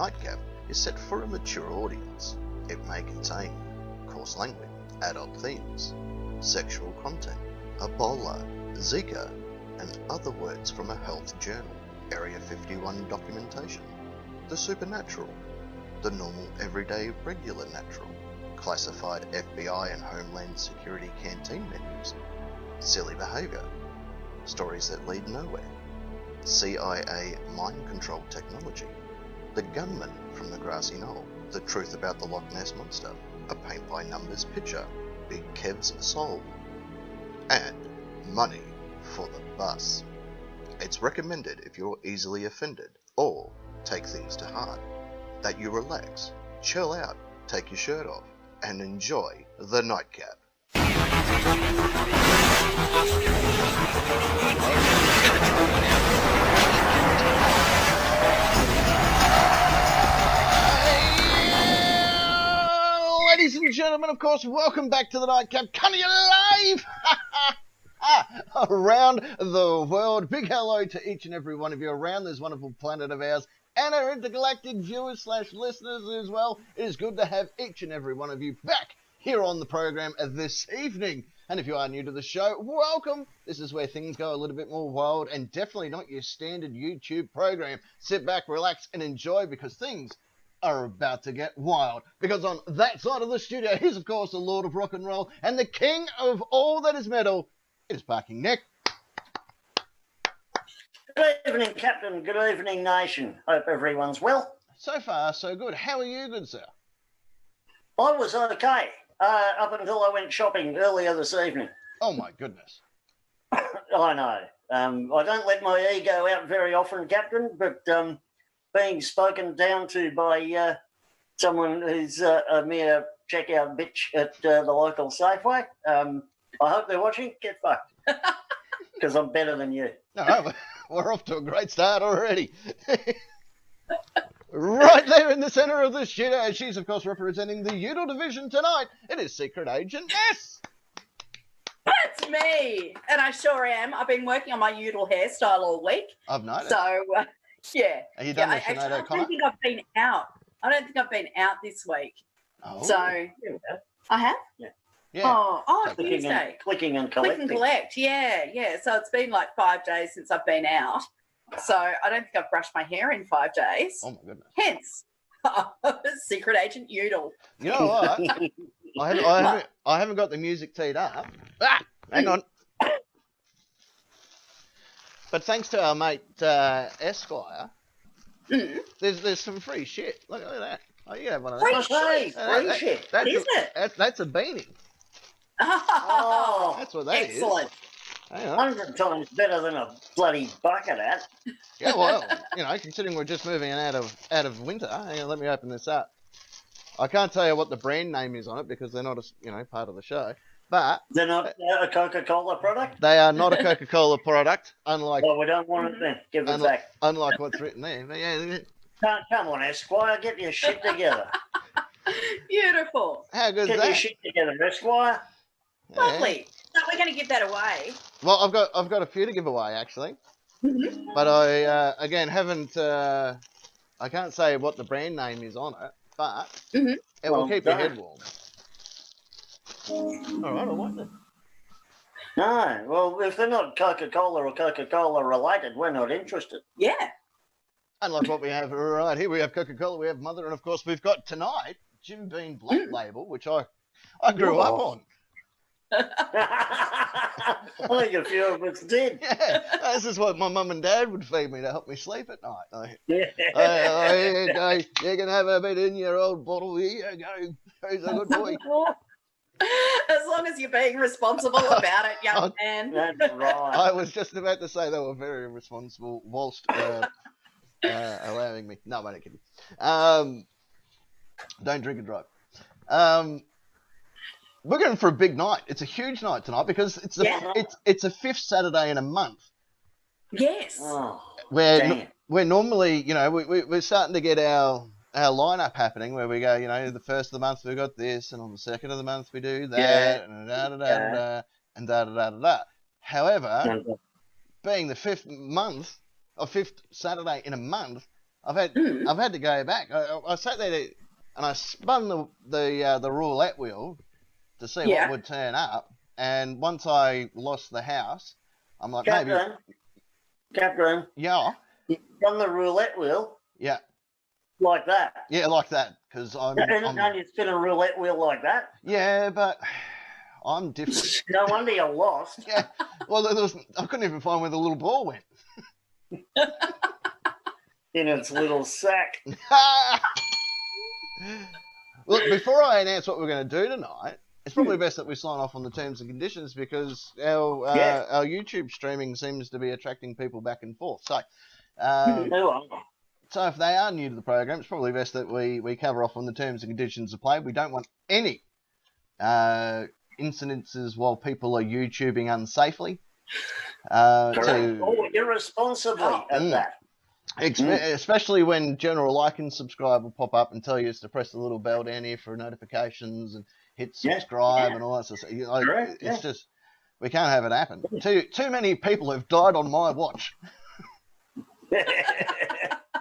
Nightcap is set for a mature audience. It may contain coarse language, adult themes, sexual content, Ebola, Zika, and other words from a health journal, Area 51 documentation, the supernatural, the normal, everyday, regular natural, classified FBI and Homeland Security canteen menus, silly behaviour, stories that lead nowhere, CIA mind control technology, the gunman from the grassy knoll, the truth about the Loch Ness Monster, a paint-by-numbers picture, Big Kev's soul, and money for the bus. It's recommended if you're easily offended or take things to heart, that you relax, chill out, take your shirt off, and enjoy the Nightcap. Ladies and gentlemen, of course, welcome back to the Nightcap. Coming alive around the world. Big hello to each and every one of you around this wonderful planet of ours, and our intergalactic viewers / listeners as well. It is good to have each and every one of you back here on the program this evening. And if you are new to the show, welcome. This is where things go a little bit more wild, and definitely not your standard YouTube program. Sit back, relax, and enjoy, because things are about to get wild. Because on that side of the studio, he's of course the Lord of Rock and Roll and the King of all that is metal. It is Parking Nick. Good evening, Captain. Good evening, Nation. Hope everyone's well. So far, so good. How are you, good sir? I was okay up until I went shopping earlier this evening. Oh my goodness. I know. I don't let my ego out very often, Captain, but being spoken down to by someone who's a mere checkout bitch at the local Safeway, I hope they're watching. Get fucked. Because I'm better than you. No, we're off to a great start already. Right there in the centre of the studio, she's of course representing the Udall division tonight. It is Secret Agent S. That's me, and I sure am. I've been working on my Udall hairstyle all week. I've noticed. So, yeah. Are you done with Actually, Sinead O'Connor? I don't think I've been out. I don't think I've been out this week. Oh. So, I have? Yeah. Yeah. Oh, Clicking Tuesday. clicking and Click collecting. and collect, yeah. So it's been like 5 days since I've been out. So I don't think I've brushed my hair in 5 days. Oh my goodness. Hence, Secret Agent Udall. You know what? I haven't got the music teed up. Hang on. But thanks to our mate Esquire, there's some free shit. Look at that. Oh, you have one of those. Free Free shit. Is it? That's a beanie. Oh, That's what that is. Excellent. Hang on. 100 times better than a bloody bucket hat. Yeah, well, considering we're just moving out of winter, hang on, let me open this up. I can't tell you what the brand name is on it because they're not part of the show. But They're not a Coca-Cola product? they are not a Coca-Cola product, unlike Well, we don't want it then. Give it back. unlike what's written there. But yeah, Come on, Esquire. Get your shit together. Beautiful. how good is Get your that? shit together, Esquire. Yeah. Lovely. So we're going to give that away. Well, I've got a few to give away actually, but I again haven't. I can't say what the brand name is on it, but it will Well, keep your don't. head warm. All right, I like that. No, well, if they're not Coca-Cola or Coca-Cola related, we're not interested. Yeah. Unlike what we have right here, we have Coca-Cola, we have Mother, and of course we've got tonight Jim Beam Black Label, which I grew up on. I think a few of us did. Yeah, this is what my mum and dad would feed me to help me sleep at night. Yeah. You can have a bit in your old bottle. Here you go. Who's a good boy? As long as you're being responsible about it, young man. That's right. I was just about to say they were very responsible whilst allowing me. No, I'm only kidding. Don't drink and drive. We're going for a big night. It's a huge night tonight because it's a fifth Saturday in a month. Yes. Oh, Where normally, we're starting to get our lineup happening where we go, the first of the month we got this, and on the second of the month we do that, and da-da-da-da-da, and da-da-da-da-da. However, being the fifth Saturday in a month, I've had to go back. I sat there and I spun the roulette wheel to see what would turn up. And once I lost the house, I'm like, Catherine, yeah, you run the roulette wheel. Yeah. Like that. Yeah, like that. Because I'm. Don't you spin a roulette wheel like that? Yeah, but I'm different. No wonder you lost. Yeah. Well, I couldn't even find where the little ball went. In its little sack. Look, before I announce what we're going to do tonight, it's probably best that we sign off on the terms and conditions because our YouTube streaming seems to be attracting people back and forth. So, so if they are new to the program, it's probably best that we cover off on the terms and conditions of play. We don't want any incidences while people are YouTubing unsafely. Or irresponsibly at that. Especially when general like and subscribe will pop up and tell you to press the little bell down here for notifications and hit subscribe and all that sort of stuff. It's just, we can't have it happen. Too many people have died on my watch.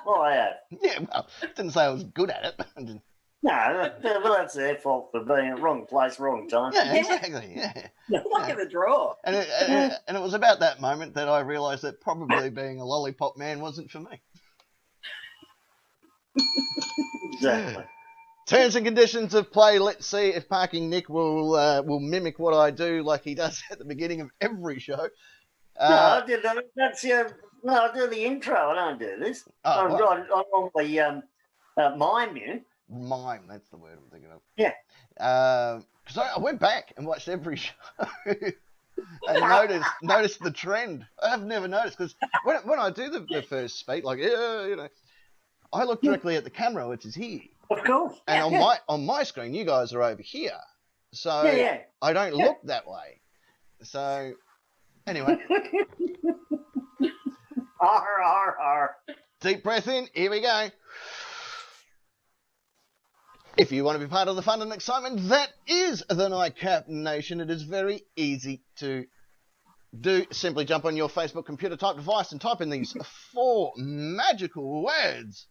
Well, I have. Yeah, well, didn't say I was good at it. No, well, that's their fault for being in the wrong place, wrong time. Yeah, exactly. Yeah. Luck of the draw. And it was about that moment that I realised that probably being a lollipop man wasn't for me. Exactly. Terms and conditions of play. Let's see if Parking Nick will mimic what I do, like he does at the beginning of every show. No, I did that. I do the intro. I don't do this. I normally mime you. Mime, that's the word I'm thinking of. Yeah. Because I went back and watched every show and noticed the trend. I've never noticed because when I do the first speak, like I look directly at the camera, which is here. Of course. And on my screen, you guys are over here, so I don't look that way. So anyway. Arr, arr, arr. Deep breath in. Here we go. If you want to be part of the fun and excitement that is the Night Cap Nation, it is very easy to do. Simply jump on your Facebook computer type device and type in these 4 magical words.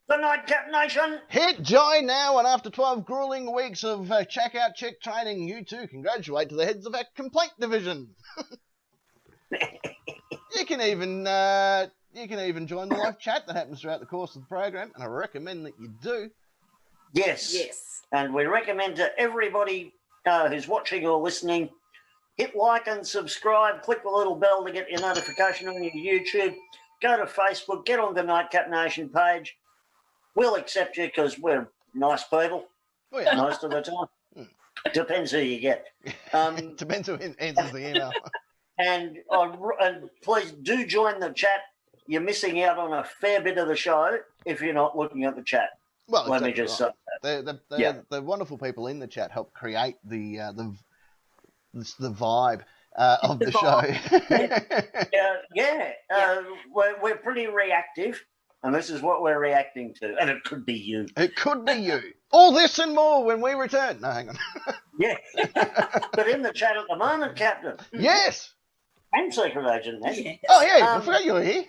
The Night Cap Nation. Hit join now, and after 12 grueling weeks of check-out check training, you too can graduate to the heads of our complaint division. You can even join the live chat that happens throughout the course of the program, and I recommend that you do. Yes. And we recommend to everybody who's watching or listening, hit like and subscribe, click the little bell to get your notification on your YouTube, go to Facebook, get on the Night Cap Nation page. We'll accept you because we're nice people most of the time. Depends who you get. Depends who answers the email. And please do join the chat. You're missing out on a fair bit of the show if you're not looking at the chat. Well, let me just say that. The wonderful people in the chat help create the vibe of the show. We're pretty reactive, and this is what we're reacting to. And it could be you. It could be you. All this and more when we return. No, hang on. Yeah. But in the chat at the moment, Captain. Yes. And Secret Agent. Yes. Oh, yeah. I forgot you were here.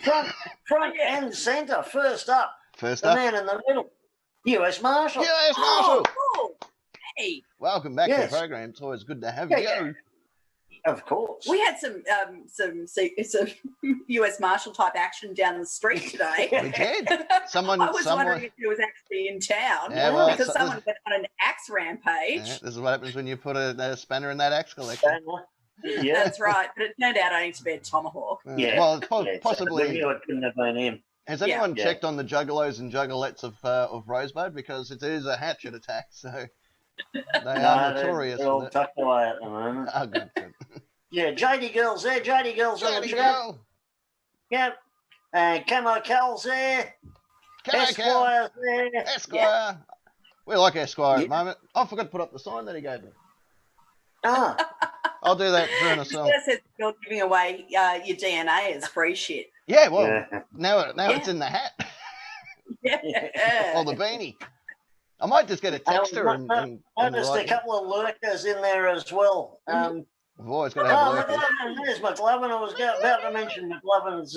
Front and centre. First up. The man in the middle. U.S. Marshal. U.S. Marshal. Oh, hey. Welcome back to the program. It's always good to have you. Yeah. Of course. We had some U.S. Marshal type action down the street today. We did. I was wondering if he was actually in town because someone went on an axe rampage. Yeah, this is what happens when you put a spanner in that axe collection. Yeah. That's right. But it turned out only to be a tomahawk. Yeah. Well, possibly. We knew it couldn't have been him. Has anyone checked on the juggalos and juggalettes of Rosebud? Because it is a hatchet attack, so they are notorious. They're all tucked away at the moment. Oh, good. Yeah, JD Girl's there. JD Girl's on the chat. Girl. Yep. And Camo Cal's there. Esquire's there. Esquire. Yeah. We like Esquire at the moment. I forgot to put up the sign that he gave me. Ah. I'll do that during a song. It says you're giving away your DNA as free shit. Yeah, well, now it's in the hat. Yeah. Or the beanie. I might just get a texter and noticed a couple of lurkers in there as well. We've always got to have lurkers. McLovin, there's McLovin. I was about to mention McLovin's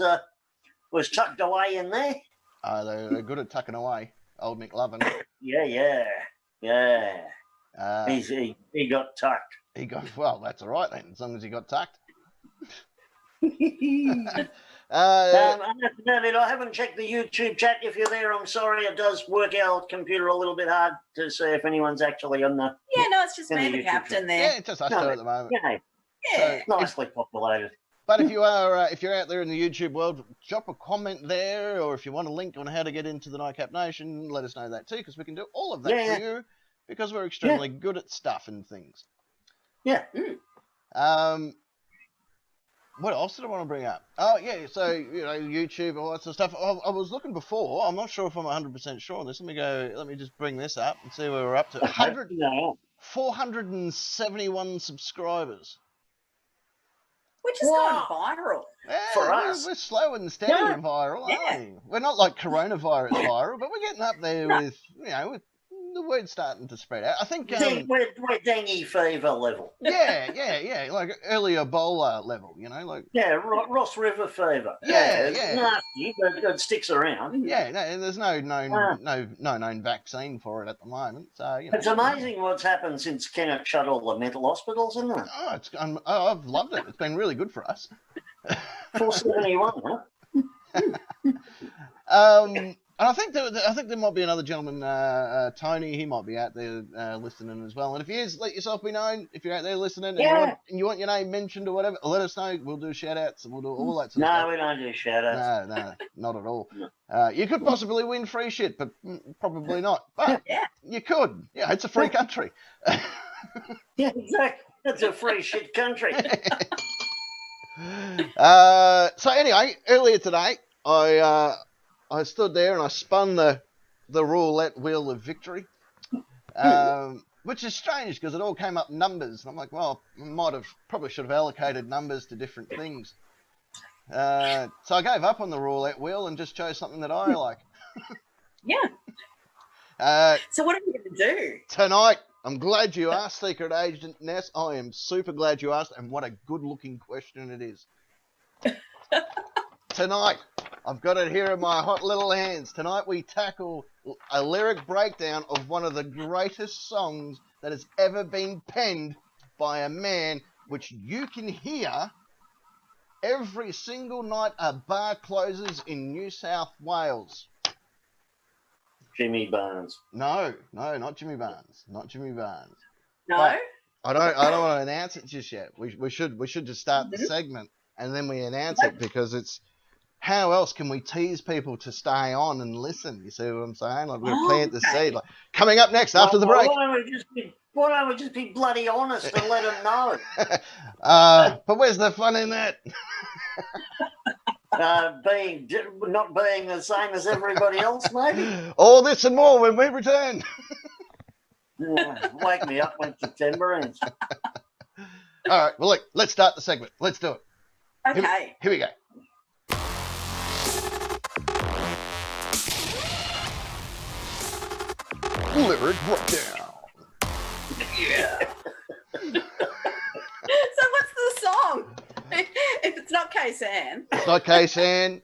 was tucked away in there. They're good at tucking away. Old Nick Lovin. Yeah. He got tucked. He got, well, that's all right then, as long as he got tucked. I haven't checked the YouTube chat. If you're there, I'm sorry. It does work our computer a little bit hard to see if anyone's actually on the. Yeah, no, it's just in me, the the YouTube captain there. Yeah, it's just us two at the moment. Yeah, Yeah. So, nicely populated. but if you are, if you're out there in the YouTube world, drop a comment there, or if you want a link on how to get into the Night Cap Nation, let us know that too, because we can do all of that for you, because we're extremely good at stuff and things. Yeah. What else did I want to bring up? Oh, yeah, so, YouTube, all that sort of stuff. I was looking before. I'm not sure if I'm 100% sure on this. Let me just bring this up and see where we're up to. 471 subscribers. Which is going viral. Yeah, For us. We're slow and steady and viral, aren't we? We're not like coronavirus viral, but we're getting up there with, with the word starting to spread out. I think we're dengue fever level. Yeah, like early Ebola level, like Ross River fever. It's nasty, but it sticks around. Yeah, there's no known vaccine for it at the moment. So it's amazing what's happened since Kennett shut all the mental hospitals, isn't it? I've loved it. It's been really good for us. 471, huh? And I think there might be another gentleman, Tony. He might be out there listening as well. And if he is, let yourself be known. If you're out there listening and you want your name mentioned or whatever, let us know. We'll do shout-outs and we'll do all that sort of stuff. No, we don't do shout-outs. No, not at all. You could possibly win free shit, but probably not. But you could. Yeah, it's a free country. Yeah, exactly. It's a free shit country. So anyway, earlier today, I stood there and I spun the roulette wheel of victory, which is strange because it all came up numbers. And I'm like, well, probably should have allocated numbers to different things. So I gave up on the roulette wheel and just chose something that I like. So what are we going to do? Tonight, I'm glad you asked, Secret Agent Ness. I am super glad you asked, and what a good-looking question it is. Tonight, I've got it here in my hot little hands. Tonight we tackle a lyric breakdown of one of the greatest songs that has ever been penned by a man, which you can hear every single night a bar closes in New South Wales. Jimmy Barnes. No, not Jimmy Barnes. Not Jimmy Barnes. No? But I don't want to announce it just yet. We should just start the segment and then we announce it, because it's, how else can we tease people to stay on and listen? You see what I'm saying? Like, we're going to plant the seed. Like, coming up next after the break. Why don't we just be bloody honest and let them know? But where's the fun in that? Not being the same as everybody else, maybe. All this and more when we return. Wake me up when September ends. All right. Well, look, let's start the segment. Let's do it. Okay. Here we go. Lyric breakdown. Yeah. So what's the song? If it's not K-San. It's not K-San.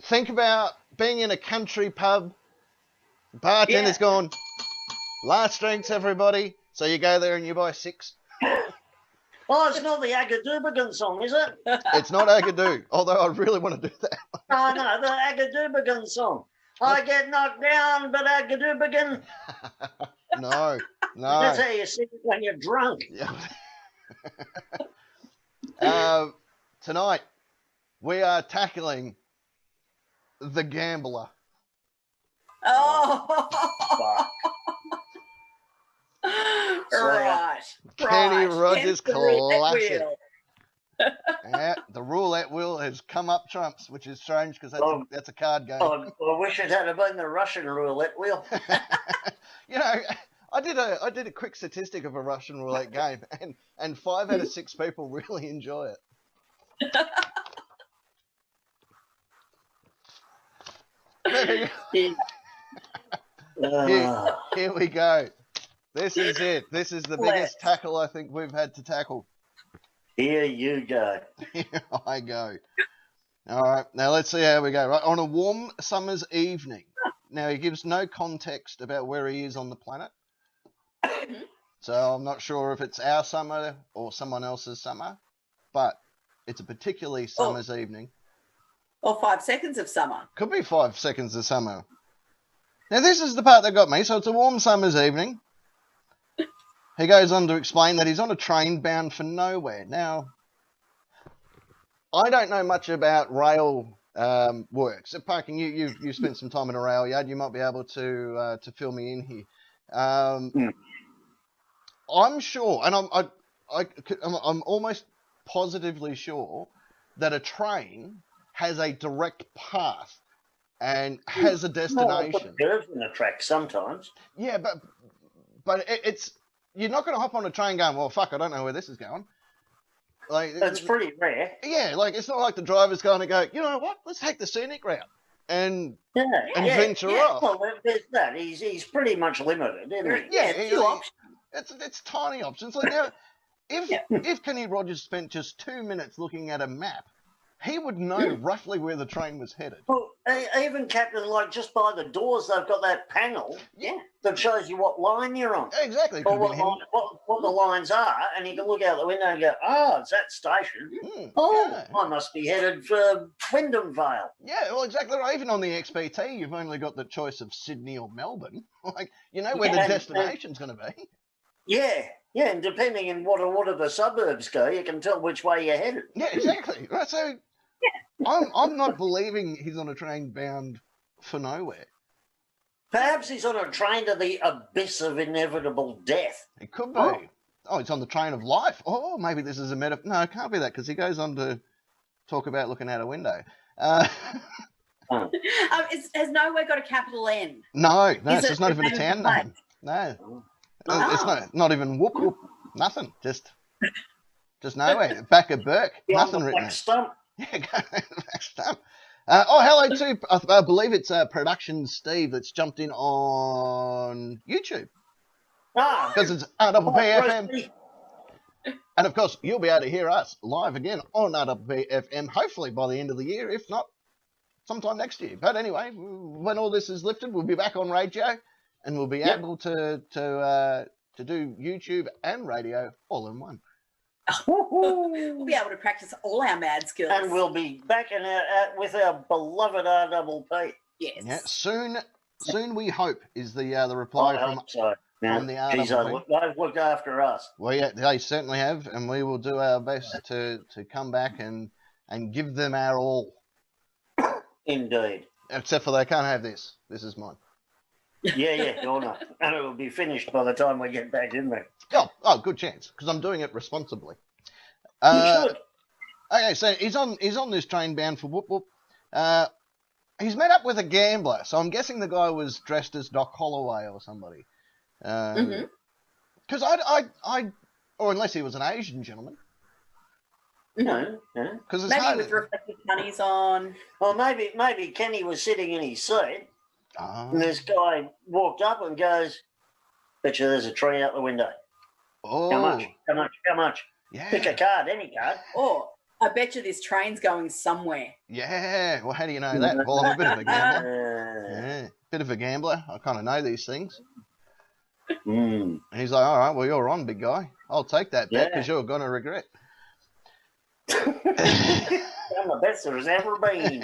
Think about being in a country pub. The bartender's gone, last drinks, everybody. So you go there and you buy 6. Oh, it's not the Agadoobigan song, is it? It's not Agadoo, although I really want to do that. Oh, no, the Agadoobigan song. I get knocked down, but Agadoobigan. No. That's how you sing it when you're drunk. Tonight, we are tackling The Gambler. Oh. Right. Kenny Rogers Hence the roulette classic. wheel. Yeah, the roulette wheel has come up trumps, which is strange because that's a card game. I wish it had been the Russian roulette wheel. I did a quick statistic of a Russian roulette game, and 5 out of 6 people really enjoy it. Here we go. This is it. This is the biggest tackle I think we've had to tackle. Here you go. Here I go. All right, now let's see how we go. Right, on a warm summer's evening. Now he gives no context about where he is on the planet, so I'm not sure if it's our summer or someone else's summer, but it's a particularly summer's evening. Or 5 seconds of summer. Could be 5 seconds of summer. Now this is the part that got me. So it's a warm summer's evening. He goes on to explain that he's on a train bound for nowhere. Now, I don't know much about rail works. Parking, you spent some time in a rail yard. You might be able to fill me in here. I'm sure, and I'm almost positively sure that a train has a direct path and has a destination. Curves in the track sometimes. Yeah, but it's you're not going to hop on a train going, well, fuck, I don't know where this is going. Like That's pretty rare. Yeah, like it's not like the driver's going to go, you know what? Let's take the scenic route and venture off. Well, there's that. He's pretty much limited, isn't he? It's tiny options. Like now, if Kenny Rogers spent just 2 minutes looking at a map, he would know roughly where the train was headed. Well, even Captain, like just by the doors, they've got that panel that shows you what line you're on. Exactly. Or what the lines are, and you can look out the window and go, it's that station. I must be headed for Wyndham Vale. Yeah, well, exactly right. Even on the XPT, you've only got the choice of Sydney or Melbourne. Like, you know where the destination's going to be. Yeah, and depending on what order the suburbs go, you can tell which way you're headed. Yeah, exactly. Right, so I'm not believing he's on a train bound for nowhere. Perhaps he's on a train to the abyss of inevitable death. It could be. Oh, it's on the train of life. Oh, maybe this is a metaphor. No, it can't be that because he goes on to talk about looking out a window. Has nowhere got a capital N? No, it's just not even a town name. No. It's not even whoop whoop. Nothing. Just nowhere. Back of Burke. Nothing written. Stump. Yeah, back stump. Hello too. I believe it's Production Steve that's jumped in on YouTube. Because it's RPPFM. And of course, you'll be able to hear us live again on RPPFM, hopefully by the end of the year, if not sometime next year. But anyway, when all this is lifted, we'll be back on radio and we'll be able to do YouTube and radio all in one. We'll be able to practice all our mad skills. And we'll be back with our beloved RPP. Yes. Yeah, soon we hope is the reply from the RPP. They've looked after us. Well, yeah, they certainly have, and we will do our best to come back and give them our all. Indeed. Except for they can't have this. This is mine. Yeah, you're not. And it will be finished by the time we get back in there. Oh, good chance, because I'm doing it responsibly. You should. Okay, so he's on this train bound for Whoop Whoop. He's met up with a gambler, so I'm guessing the guy was dressed as Doc Holloway or somebody. Because or unless he was an Asian gentleman. No. Because maybe with reflective bunnies on. Well, maybe Kenny was sitting in his seat, and this guy walked up and goes, "Bet you there's a tree out the window. Oh. How much? Yeah. Pick a card, any card. Or I bet you this train's going somewhere." Yeah. Well, how do you know that? Well, I'm a bit of a gambler. Yeah, bit of a gambler. I kind of know these things. And he's like, "All right, well, you're on, big guy. I'll take that bet because you're going to regret." I'm the best there's ever been.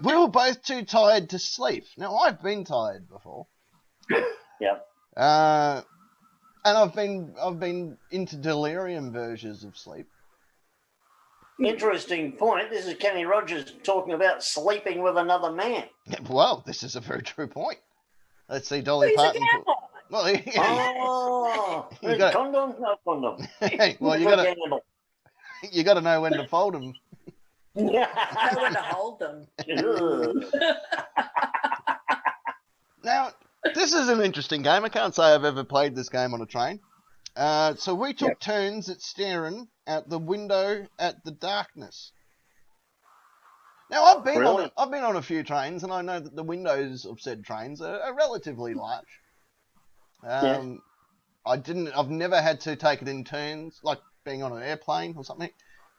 We were both too tired to sleep. Now, I've been tired before. Yep. And I've been into delirium versions of sleep. Interesting point. This is Kenny Rogers talking about sleeping with another man. Yeah, well, this is a very true point. Let's see, Dolly Parton. Well, You got condom? No condom. Well, you got to know when to fold them. Know when to hold them. Now, this is an interesting game. I can't say I've ever played this game on a train. So we took turns at staring out the window at the darkness. Now, I've been on a few trains, and I know that the windows of said trains are relatively large. I've never had to take it in turns, like being on an airplane or something,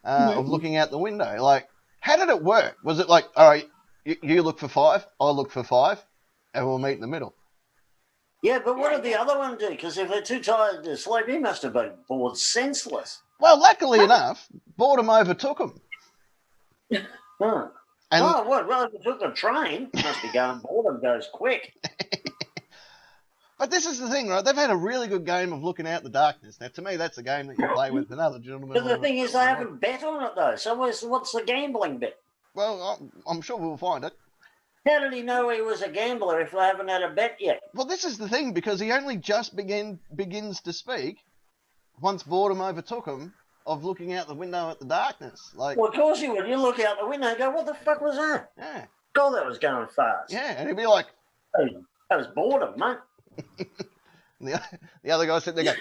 of looking out the window. Like, How did it work? Was it like, all right, you look for 5, I'll look for 5, and we'll meet in the middle? Yeah, but what did the other one do? Because if they're too tired to sleep, he must have been bored senseless. Well, luckily enough, boredom overtook him. Huh. And Well, if it took the train, must be going, boredom goes quick. But this is the thing, right? They've had a really good game of looking out the darkness. Now, to me, that's a game that you play with another gentleman. But the thing is, they haven't bet on it, though. So what's the gambling bit? Well, I'm sure we'll find it. How did he know he was a gambler if they haven't had a bet yet? Well, this is the thing, because he only just begins to speak once boredom overtook him of looking out the window at the darkness. Like, Well, of course he would. You look out the window and go, what the fuck was that? yeah, God, that was going fast. yeah, and he'd be like, Hey, that was boredom, mate. and the other guy sitting there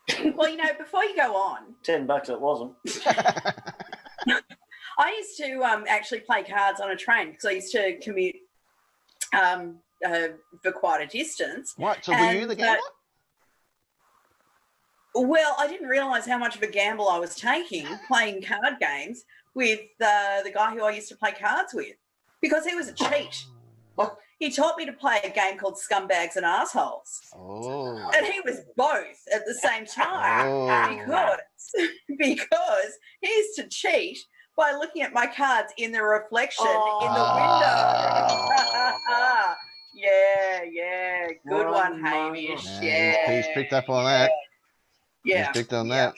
going, Well, before you go on, $10 it wasn't. I used to actually play cards on a train because I used to commute for quite a distance. right, so were you the gambler? Well, I didn't realise how much of a gamble I was taking playing card games with the guy who I used to play cards with, because he was a cheat. He taught me to play a game called Scumbags and Assholes. Oh. And he was both at the same time because he used to cheat by looking at my cards in the reflection in the window. Yeah. Good one, Hamish. Yeah. He's picked up on that. Yeah. He's picked on that.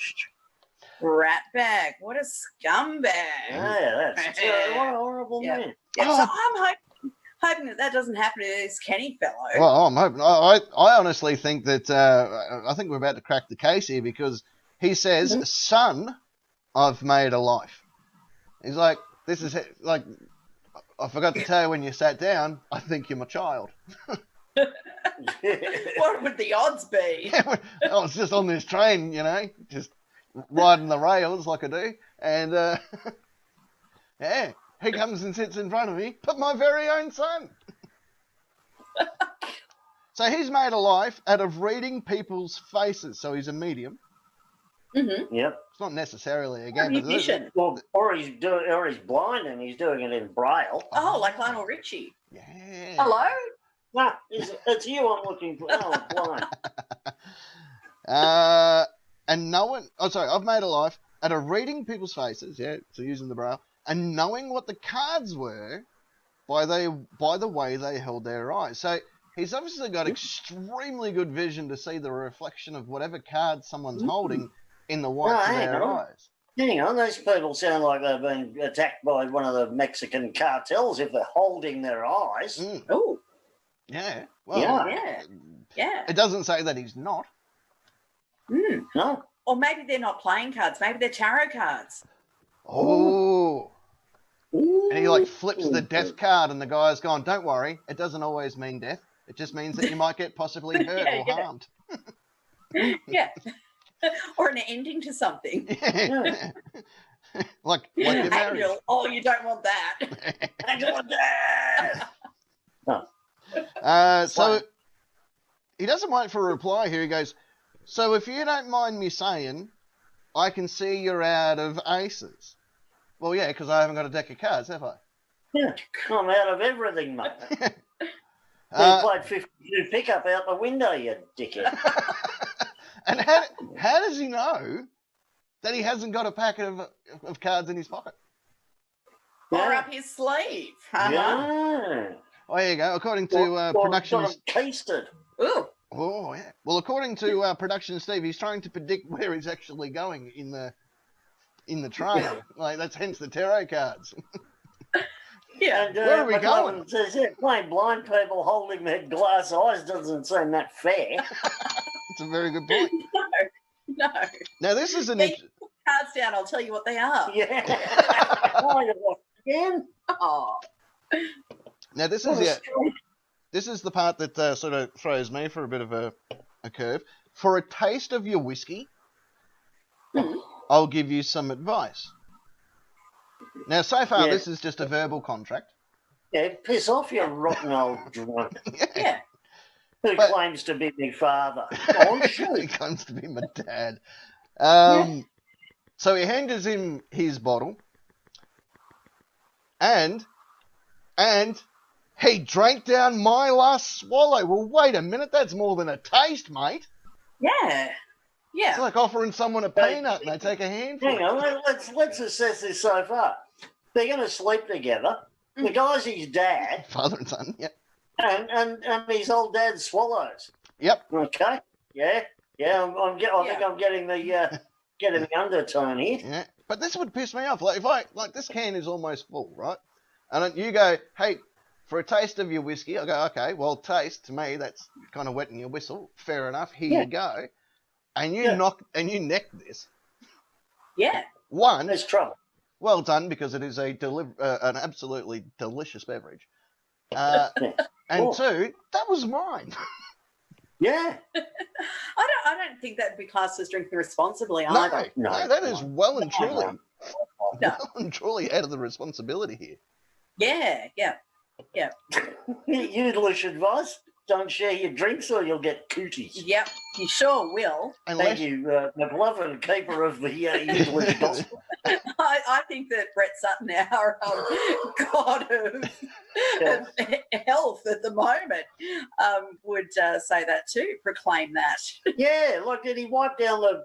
Rat bag. What a scumbag. Yeah, that's what a horrible man. Yeah, so I'm hoping that doesn't happen to this Kenny fellow. Well, I'm hoping. I honestly think that I think we're about to crack the case here, because he says, "Son, I've made a life." He's like, "This is like, I forgot to tell you when you sat down. I think you're my child." What would the odds be? I was just on this train, just riding the rails like I do, and yeah. He comes and sits in front of me, but my very own son. So he's made a life out of reading people's faces. So he's a medium. Mm-hmm. Yep. It's not necessarily a game. Vision. Or he's blind and he's doing it in braille. Oh, like Lionel Richie. Yeah. Hello? No, it's you I'm looking for. No, I'm blind. And knowing, I've made a life out of reading people's faces. Yeah, so using the braille. And knowing what the cards were by the way they held their eyes. So he's obviously got extremely good vision to see the reflection of whatever card someone's holding in the whites of their eyes. Hang on, those people sound like they've been attacked by one of the Mexican cartels if they're holding their eyes. Mm. Oh. Yeah. Well, Yeah. It doesn't say that he's not. Mm. No. Or maybe they're not playing cards. Maybe they're tarot cards. Oh. Ooh. And he flips the death card, and the guy's gone, "Don't worry, it doesn't always mean death. It just means that you might get possibly hurt or harmed." Yeah. Or an ending to something. Yeah. like your marriage. Angel, oh, you don't want that. I don't want that. So he doesn't wait for a reply here. He goes, "So if you don't mind me saying, I can see you're out of aces." Well, yeah, because I haven't got a deck of cards, have I? Yeah, I'm out of everything, mate. They played 52 pickup out the window, you dickhead. And how does he know that he hasn't got a packet of cards in his pocket? Or up his sleeve. Uh-huh. Yeah. Oh, there you go. According to production... Got him tasted. Ooh. Oh, yeah. Well, according to production Steve, he's trying to predict where he's actually going in the train. That's hence the tarot cards. Yeah. And, where are we going? Says, plain blind people holding their glass eyes doesn't seem that fair. It's a very good point. No. Now, this is an... Cards down, I'll tell you what they are. Yeah. Oh, you watch again? Oh. Now, this is the part that sort of throws me for a bit of a curve. For a taste of your whiskey, I'll give you some advice. Now, so far, this is just a verbal contract. Yeah, piss off, you rotten old drunk. Yeah. Who claims to be my father? Oh, sure. He claims to be my dad. So he hands him his bottle, And he drank down my last swallow. Well, wait a minute, that's more than a taste, mate. Yeah. Yeah. It's like offering someone a peanut and they take a handful. Hang on, let's assess this so far. They're going to sleep together. The guy's his dad. Father and son, yep. And his old dad swallows. Yep. Okay. Yeah. I think I'm getting the undertone here. Yeah. But this would piss me off. Like this can is almost full, right? And then you go, hey, for a taste of your whiskey, I go, okay, well, taste to me, that's kind of wetting your whistle. Fair enough. Here you go. And you neck this. Yeah. One, There's trouble. well done, because it is an absolutely delicious beverage. And two, that was mine. Yeah. I don't think that'd be classed as drinking responsibly either. No, that is well and truly, No. well and truly out of the responsibility here. Yeah. English advice: don't share your drinks or you'll get cooties. Yep, you sure will. Thank you, the beloved keeper of the English gospel. I think that Brett Sutton, our god of health at the moment, would say that too, proclaim that. Yeah, like did he wipe down the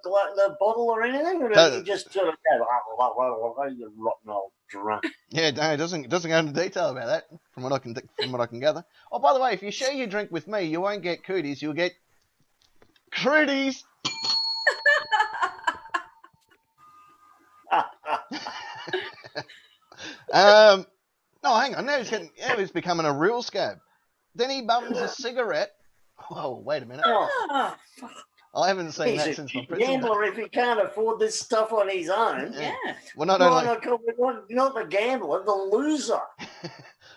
bottle or anything, or did he just sort of go, "Oh, you rotten old drunk"? Yeah, no, it doesn't go into detail about that, from what I can gather. Oh, by the way, if you share your drink with me, you won't get cooties, you'll get crudies. No, hang on. Now he's becoming a real scab. Then he bums a cigarette. Whoa, wait a minute. Oh, I haven't seen that since my prison gambler days. if he can't afford this stuff on his own. yeah. Well, not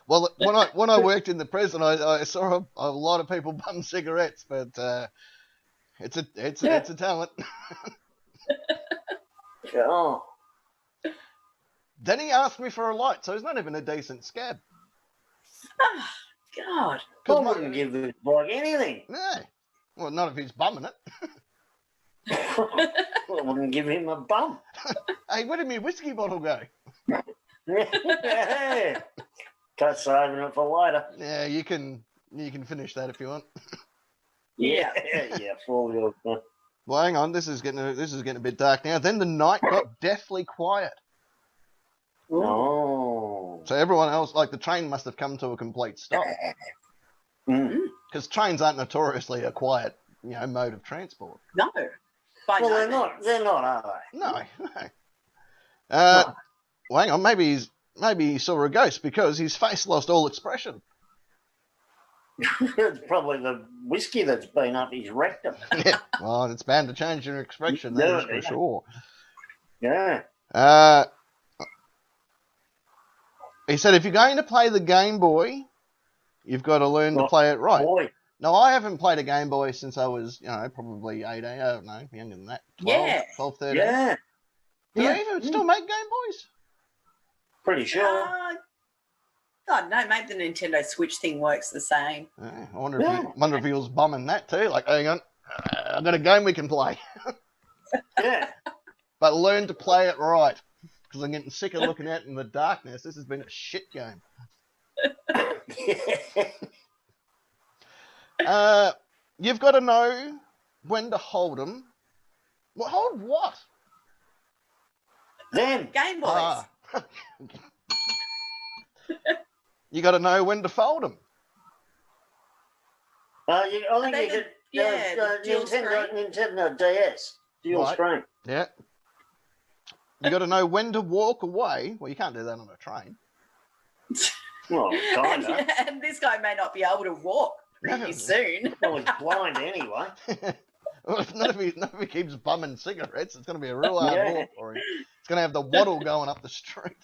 Well, when I worked in the prison, I saw a lot of people bum cigarettes, but it's a talent. Oh. Then he asked me for a light, so he's not even a decent scab. Oh, God. I wouldn't give this bloke anything. No. Well, not if he's bumming it. I wouldn't give him a bump. Hey, where did my whiskey bottle go? Cut saving it for later. Yeah, you can finish that if you want. Yeah, full your. Well, hang on, this is getting a bit dark now. Then the night got deathly quiet. Oh. So everyone else, like the train must have come to a complete stop. Because trains aren't notoriously a quiet, mode of transport. No. Well, they're not. They're not, are they? No. Well, hang on. Maybe he saw a ghost because his face lost all expression. It's probably the whiskey that's been up his rectum. Yeah. Well, it's bound to change your expression. That is for sure. Yeah. He said, if you're going to play the Game Boy, you've got to learn to play it right. Boy. No, I haven't played a Game Boy since I was, probably 18. I don't know, younger than that. 12, 13. Yeah. Do they even still make Game Boys? Pretty sure. I don't know. Maybe the Nintendo Switch thing works the same. I wonder if he was bumming that too. Like, hang on, I've got a game we can play. Yeah. But learn to play it right. Because I'm getting sick of looking out in the darkness. This has been a shit game. You've got to know when to hold them. Well, hold what? Them. Game Boys. You got to know when to fold them. I think you could. dual Nintendo DS. Dual screen. Yeah. You got to know when to walk away. Well, you can't do that on a train. Well, kind of. And this guy may not be able to walk pretty soon. Well, he's blind anyway. Well, not if he keeps bumming cigarettes. It's going to be a real hard walk for him. It's going to have the waddle going up the street.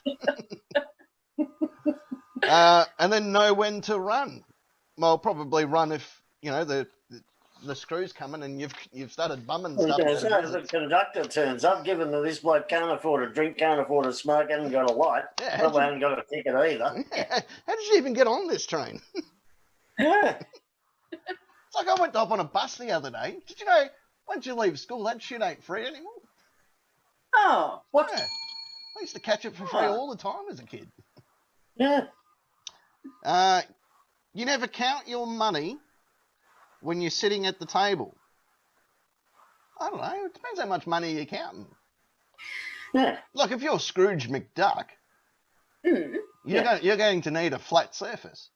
And then know when to run. Well, probably run if the screw's coming and you've started bumming stuff. As soon as the conductor turns up, given that this bloke can't afford a drink, can't afford a smoke, hasn't got a light, probably hasn't got a ticket either. Yeah. How did you even get on this train? Yeah. It's like I went up on a bus the other day. Did you know, once you leave school, that shit ain't free anymore? Oh. What? Yeah. I used to catch it for free all the time as a kid. Yeah. You never count your money when you're sitting at the table. I don't know. It depends how much money you're counting. Yeah. Look, if you're Scrooge McDuck, you're going to need a flat surface.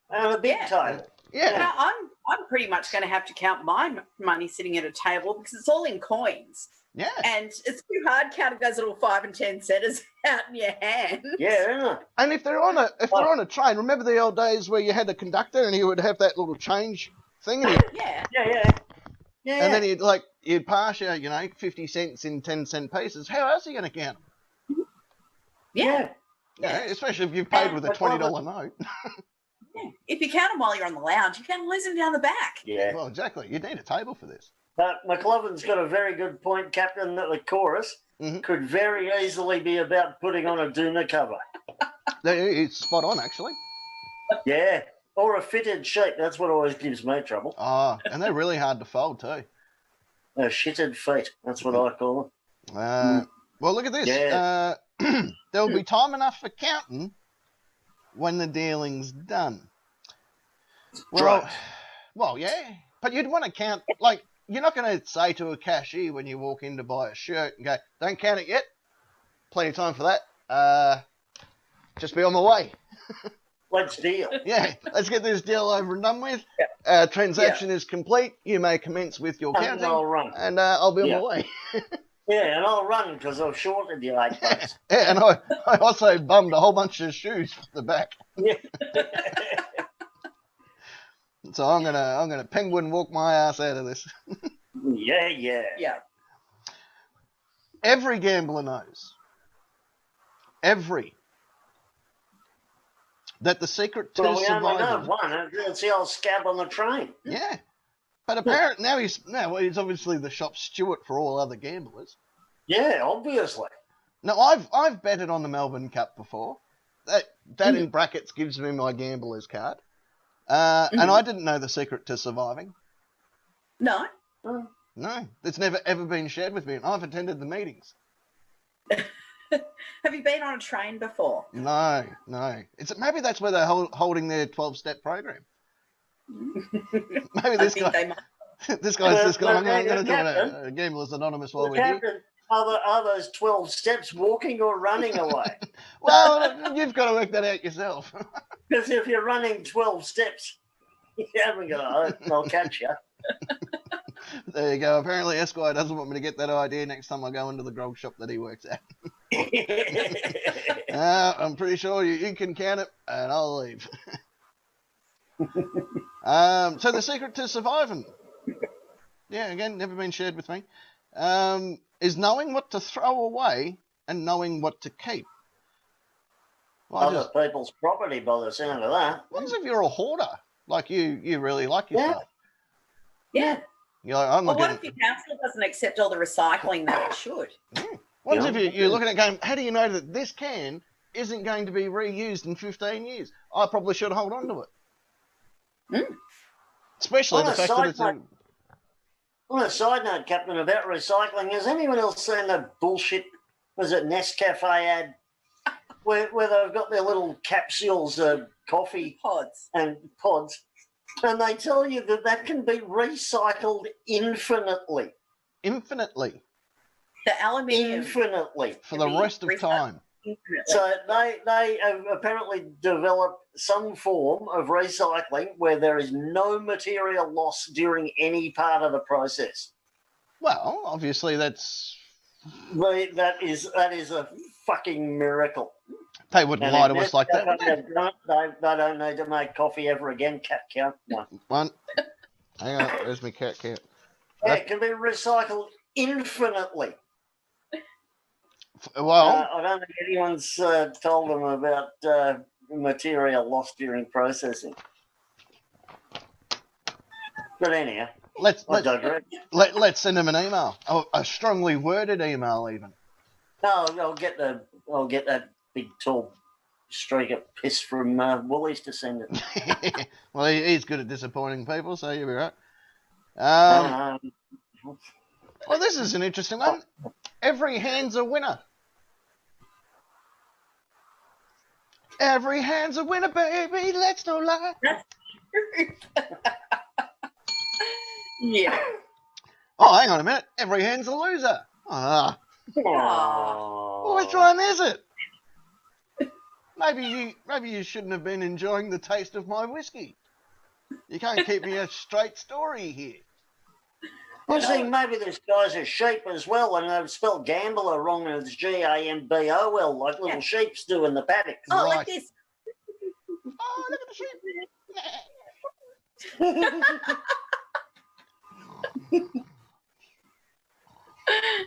And a big Yeah. table. Yeah. Now, I'm pretty much going to have to count my money sitting at a table because it's all in coins. Yeah. And it's too hard counting those little 5 and 10 centers out in your hand. Yeah, isn't it? And if they're on a train, remember the old days where you had a conductor and he would have that little change thing, and, Yeah. Yeah. and then you'd pass you, 50 cents in 10-cent pieces. How else are you going to count them? Yeah. Especially if you've paid with a $20 note. Yeah. If you count them while you're on the lounge, you can lose them down the back. Yeah. Well, exactly. You need a table for this. But McLovin's got a very good point, Captain, that the chorus could very easily be about putting on a doona cover. It's spot on, actually. Yeah. Or a fitted sheet. That's what always gives me trouble. Oh, and they're really hard to fold too. Shitted feet. That's what I call them. Well, look at this. Yeah. There'll be time enough for counting when the dealing's done. Right. Well, yeah. But you'd want to count, like, you're not going to say to a cashier when you walk in to buy a shirt and go, don't count it yet. Plenty of time for that. Just be on my way. Let's deal. Yeah, let's get this deal over and done with. Transaction is complete. You may commence with your And counting. I'll run. And I'll be on my way. Yeah, and I'll run because I've shorted you 8 bucks. Yeah, and I also bummed a whole bunch of shoes from the back. Yeah. So I'm gonna penguin walk my ass out of this. Yeah. Every gambler knows. That the secret to Well, we only know surviving. one. It's the old scab on the train. Yeah. But apparently now he's obviously the shop steward for all other gamblers. Yeah, obviously. Now I've betted on the Melbourne Cup before. That in brackets gives me my gambler's card. And I didn't know the secret to surviving. No. No, it's never ever been shared with me, and I've attended the meetings. Have you been on a train before? No. Maybe that's where they're holding their 12-step program. Maybe this guy. This guy's just gone. I'm going to do a Gamblers Anonymous while we're here. Are those 12 steps walking or running away? Well, you've got to work that out yourself. Because if you're running 12 steps, you haven't got to, I'll catch you. There you go. Apparently, Esquire doesn't want me to get that idea next time I go into the grog shop that he works at. I'm pretty sure you can count it, and I'll leave. So the secret to surviving, again, never been shared with me, is knowing what to throw away and knowing what to keep. Well, Other people's property by the sound of that. What if you're a hoarder? Like you really like your stuff. Yeah. You're like, I'm Well, not what going if your council doesn't accept all the recycling that it should? What if you're looking at going, how do you know that this can isn't going to be reused in 15 years? I probably should hold on to it. Especially the fact that it's On a side note, Captain, about recycling, has anyone else seen that bullshit, was it Nescafe ad, where they've got their little capsules of coffee Pods. and pods, and they tell you that can be recycled infinitely. Infinitely. The aluminium. Infinitely. For the rest of time. Infinitely. So they have apparently developed some form of recycling where there is no material loss during any part of the process. Well, obviously that's... That is a fucking miracle. They wouldn't lie to us like that, would they? They don't need to make coffee ever again. Cat count one. Hang on, there's my cat count. Yeah, it can be recycled infinitely. Well, I don't think anyone's told them about material lost during processing. But anyhow, let's send them an email, a strongly worded email even. No, I'll get that big tall streak of piss from Woolies to send it. Well, he's good at disappointing people, so you'll be right. Well, this is an interesting one. Every hand's a winner. Every hand's a winner, baby. Let's no lie. Yeah. Oh, hang on a minute. Every hand's a loser. Ah, Oh. which one is it? Maybe you shouldn't have been enjoying the taste of my whiskey. You can't keep me a straight story here. I think maybe this guy's a sheep as well, and they've spelled gambler wrong, and it's GAMBOL, like little sheeps do in the paddock. Oh, Right. like this. Oh, look at the sheep.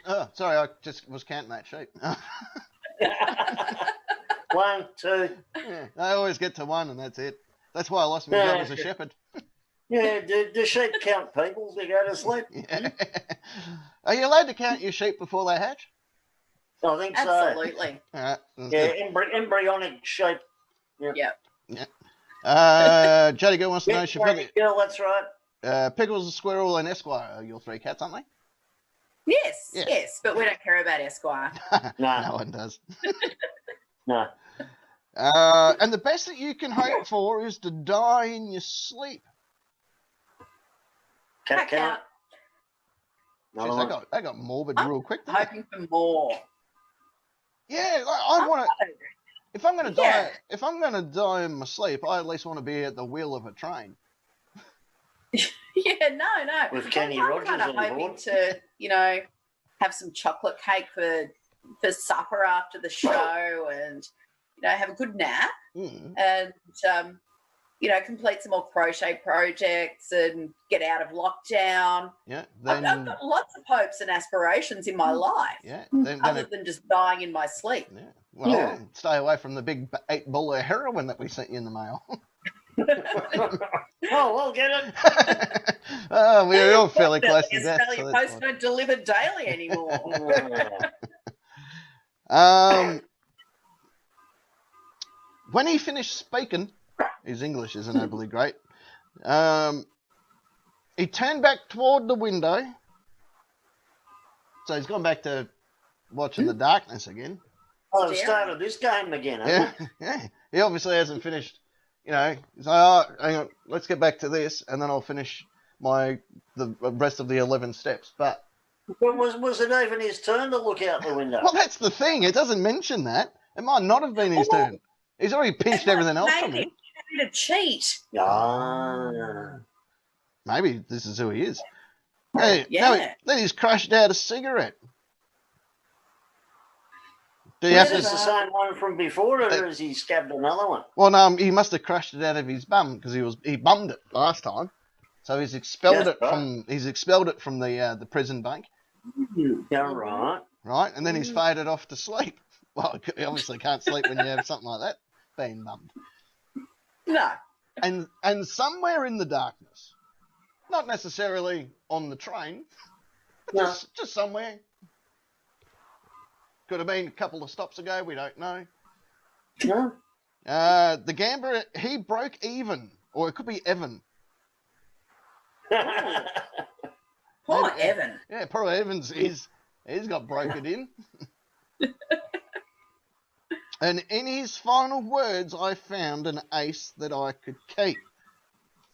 Oh, sorry, I just was counting that sheep. 1, 2. Yeah, I always get to one and that's it. That's why I lost my job as a shepherd. Yeah, do sheep count people to go to sleep? Yeah. Are you allowed to count your sheep before they hatch? I think so. Absolutely. All right. Yeah, embryonic sheep. Yep. Jody Girl wants to know, Girl, that's right. Pickles, Squirrel, and Esquire are your three cats, aren't they? Yes, Yeah. yes, but we don't care about Esquire. No. No one does. No. And the best that you can hope for is to die in your sleep. Cat count. Another one. Jeez, they got morbid real quick. Didn't they? Hoping for more. Yeah, I want to. If I'm going to Yeah. die, if I'm going to die in my sleep, I at least want to be at the wheel of a train. Yeah, no. With Kenny I'm Rogers kind of on hoping board. to, have some chocolate cake for supper after the show, and have a good nap, and complete some more crochet projects and get out of lockdown. Yeah. I've got lots of hopes and aspirations in my life, Yeah. Then other than just dying in my sleep. yeah. Well, stay away from the big 8 ball of heroin that we sent you in the mail. Oh, we'll get it. Oh, we're all fairly close to The death. Australia So Post don't deliver daily anymore. when he finished speaking, his English isn't overly great. He turned back toward the window. So he's gone back to watching the darkness again. Oh, they've started this game again, haven't Yeah. He obviously hasn't finished. He's like, oh, hang on, let's get back to this, and then I'll finish the rest of the 11 steps. But was it even his turn to look out the window? well, that's the thing. It doesn't mention that. It might not have been his turn. He's already pinched everything else from him. To cheat. Ah. Maybe this is who he is. Hey, Yeah. then he's crushed out a cigarette. Do you Is have this to? the same one from before, or has he scabbed another one? Well, no, he must have crushed it out of his bum because he bummed it last time, so he's expelled it from the prison bank. Yeah, right. Right, and then he's faded off to sleep. Well, you obviously can't sleep when you have something like that being bummed. No. And somewhere in the darkness, not necessarily on the train, but just somewhere. Could have been a couple of stops ago, we don't know. No. The gambler, he broke even, or it could be Evan. Poor Evan. Yeah, poor Evans, he's got broken in. And in his final words, I found an ace that I could keep.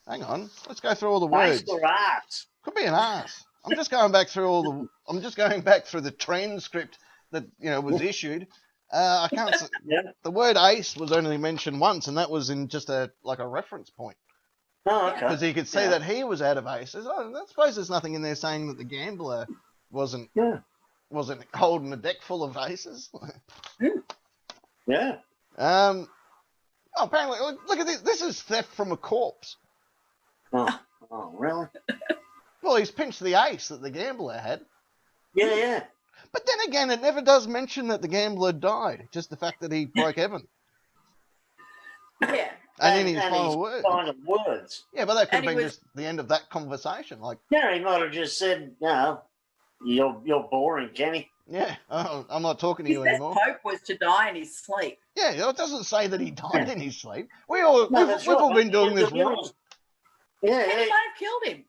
Hang on, let's go through all the words. Ace or ass? Could be an ass. I'm just going back through the transcript that was issued. I can't. The word ace was only mentioned once, and that was in just a reference point. Oh, okay. Because he could see that he was out of aces. I suppose there's nothing in there saying that the gambler wasn't holding a deck full of aces. Yeah. Apparently, look at this. This is theft from a corpse. Oh, really? Well, he's pinched the ace that the gambler had. Yeah. But then again, it never does mention that the gambler died. Just the fact that he broke Evan. Yeah. And in his final words. Yeah, but that could have been just the end of that conversation. Yeah, he might have just said, "No, you're boring, Kenny." Yeah, I'm not talking to you anymore. His hope was to die in his sleep. Yeah, it doesn't say that he died in his sleep. We've all been doing this wrong. Yeah, Kenny might have killed him.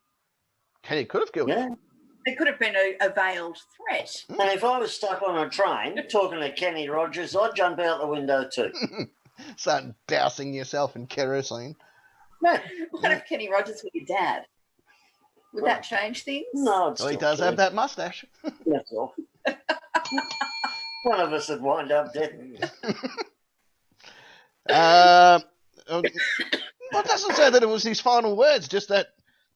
Kenny could have killed him. It could have been a veiled threat. And if I was stuck on a train talking to Kenny Rogers, I'd jump out the window too. Start dousing yourself in kerosene. What if Kenny Rogers were your dad? Would that change things? No, it's Well, he still does have that mustache. That's all. One of us would wind up dead. Well, it doesn't say that it was his final words, just that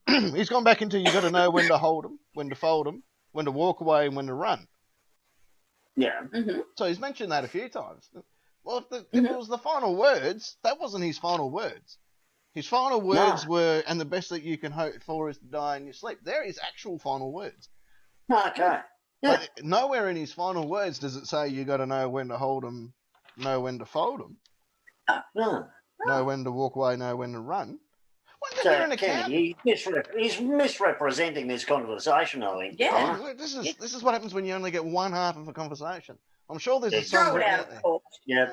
he's gone back into you got to know when to hold them, when to fold them, when to walk away, and when to run. Yeah. Mm-hmm. So he's mentioned that a few times. Well, if it was the final words, that wasn't his final words. His final words were, and the best that you can hope for is to die in your sleep. They're his actual final words. Okay. Yeah. But nowhere in his final words does it say you got to know when to hold them, know when to fold them, No. know when to walk away, know when to run. When did So, you're an accountant? Kenny, he's misrepresenting this conversation, I think. Yeah. Right? This is what happens when you only get one half of a conversation. I'm sure there's a Throw song Throw it out out, there. Paul. Yeah.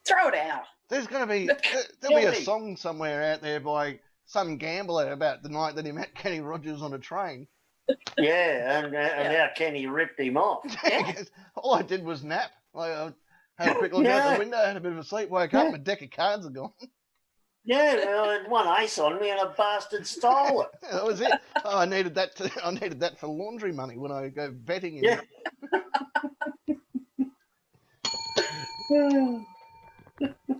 Throw it out. There's going to be there'll be a song somewhere out there by some gambler about the night that he met Kenny Rogers on a train. Yeah, and how Kenny ripped him off. All I did was nap. I had a quick look out the window, had a bit of a sleep, woke up, my deck of cards are gone. Yeah, well, I had one ace on me and a bastard stole it. That was it. Oh, I needed that for laundry money when I go betting. In. Yeah.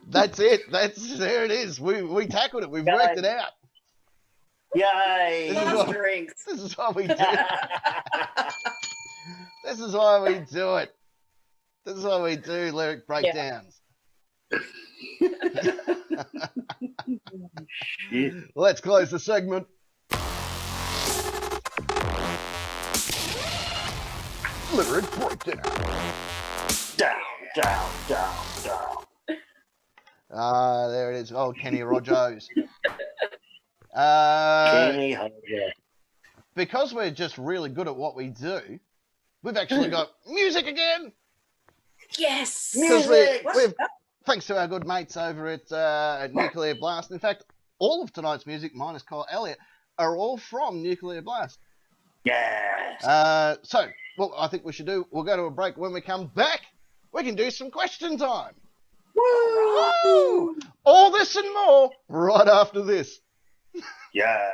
That's it. There it is. We tackled it. We've worked it out. Yay! This is Last what- drinks. This is why we do it. This is why we do it. This is why we do lyric breakdowns. Shit. Let's close the segment. Lyric breakdown. Down. There it is. Oh, Kenny Rogers. Kenny Hodger. Because we're just really good at what we do, we've actually got music again. Yes. Because Music. we've thanks to our good mates over at Nuclear Blast. In fact, all of tonight's music, minus Kyle Elliott, are all from Nuclear Blast. Yes. What I think we should do, we'll go to a break. When we come back, we can do some question time. Woo! All this and more right after this. Yeah.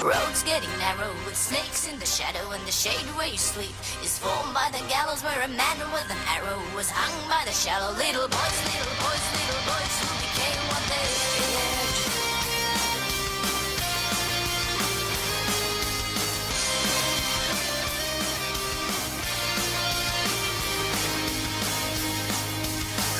Roads getting narrow with snakes in the shadow, and the shade where you sleep is formed by the gallows where a man with an arrow was hung by the shallow. Little boys who became what they feared.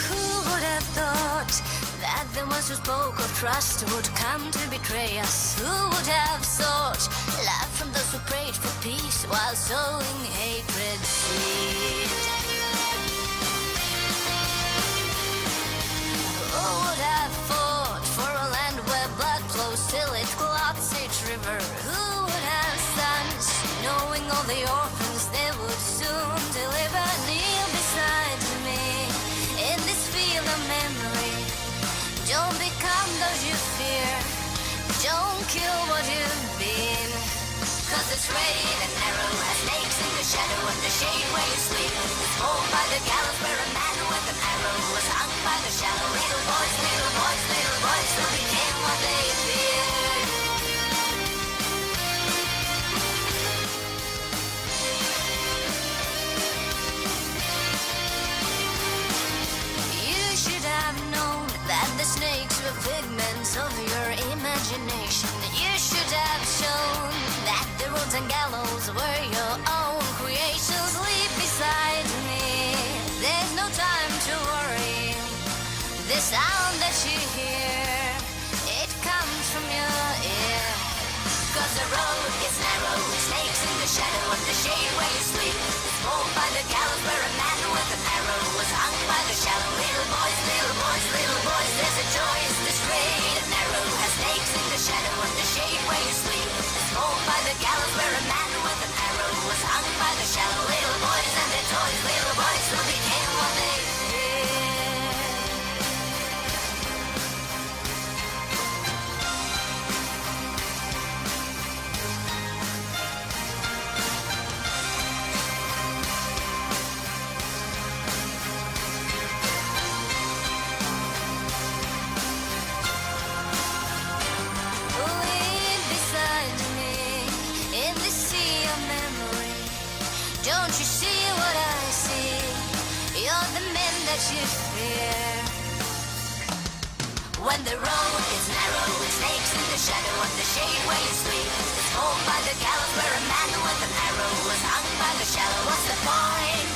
Who would have thought that the ones who spoke of trust would come to betray us? Who would have sought love from those who prayed for peace while sowing hatred's seed? Who would have fought for a land where blood flows till it clots each river? Who would have sons, knowing all the orphans they would soon deliver? Kneel beside me in this field of memory. Don't become those you fear. Don't kill what you've been. Cause it's straight and narrow, has snakes in the shadow and the shade where you sleep. It's pulled by the gallows where a man with an arrow was hung by the shallow. Little boys who became what they feared. You should have known that the snakes were figments of your imagination. You should have shown that the roads and gallows were your own creations. Leave beside me, there's no time to worry. The sound that you hear, it comes from your ear. Cause the road gets narrow, snakes in the shadow of the shade where you sleep. It's pulled by the gallows where a man with an arrow was hung by the shallow. Little boys, there's a choice. The straight and narrow has snakes in the shadow of the shade where you sleep. It's pulled by the gallows where a man with an arrow was hung by the shallow. Little boys and their toys, little boys who became what they feared. Don't you see what I see? You're the men that you fear. When the road is narrow with snakes in the shadow of the shade where you sleep, it's home by the gallows where a man with an arrow was hung by the shallow. What's the point?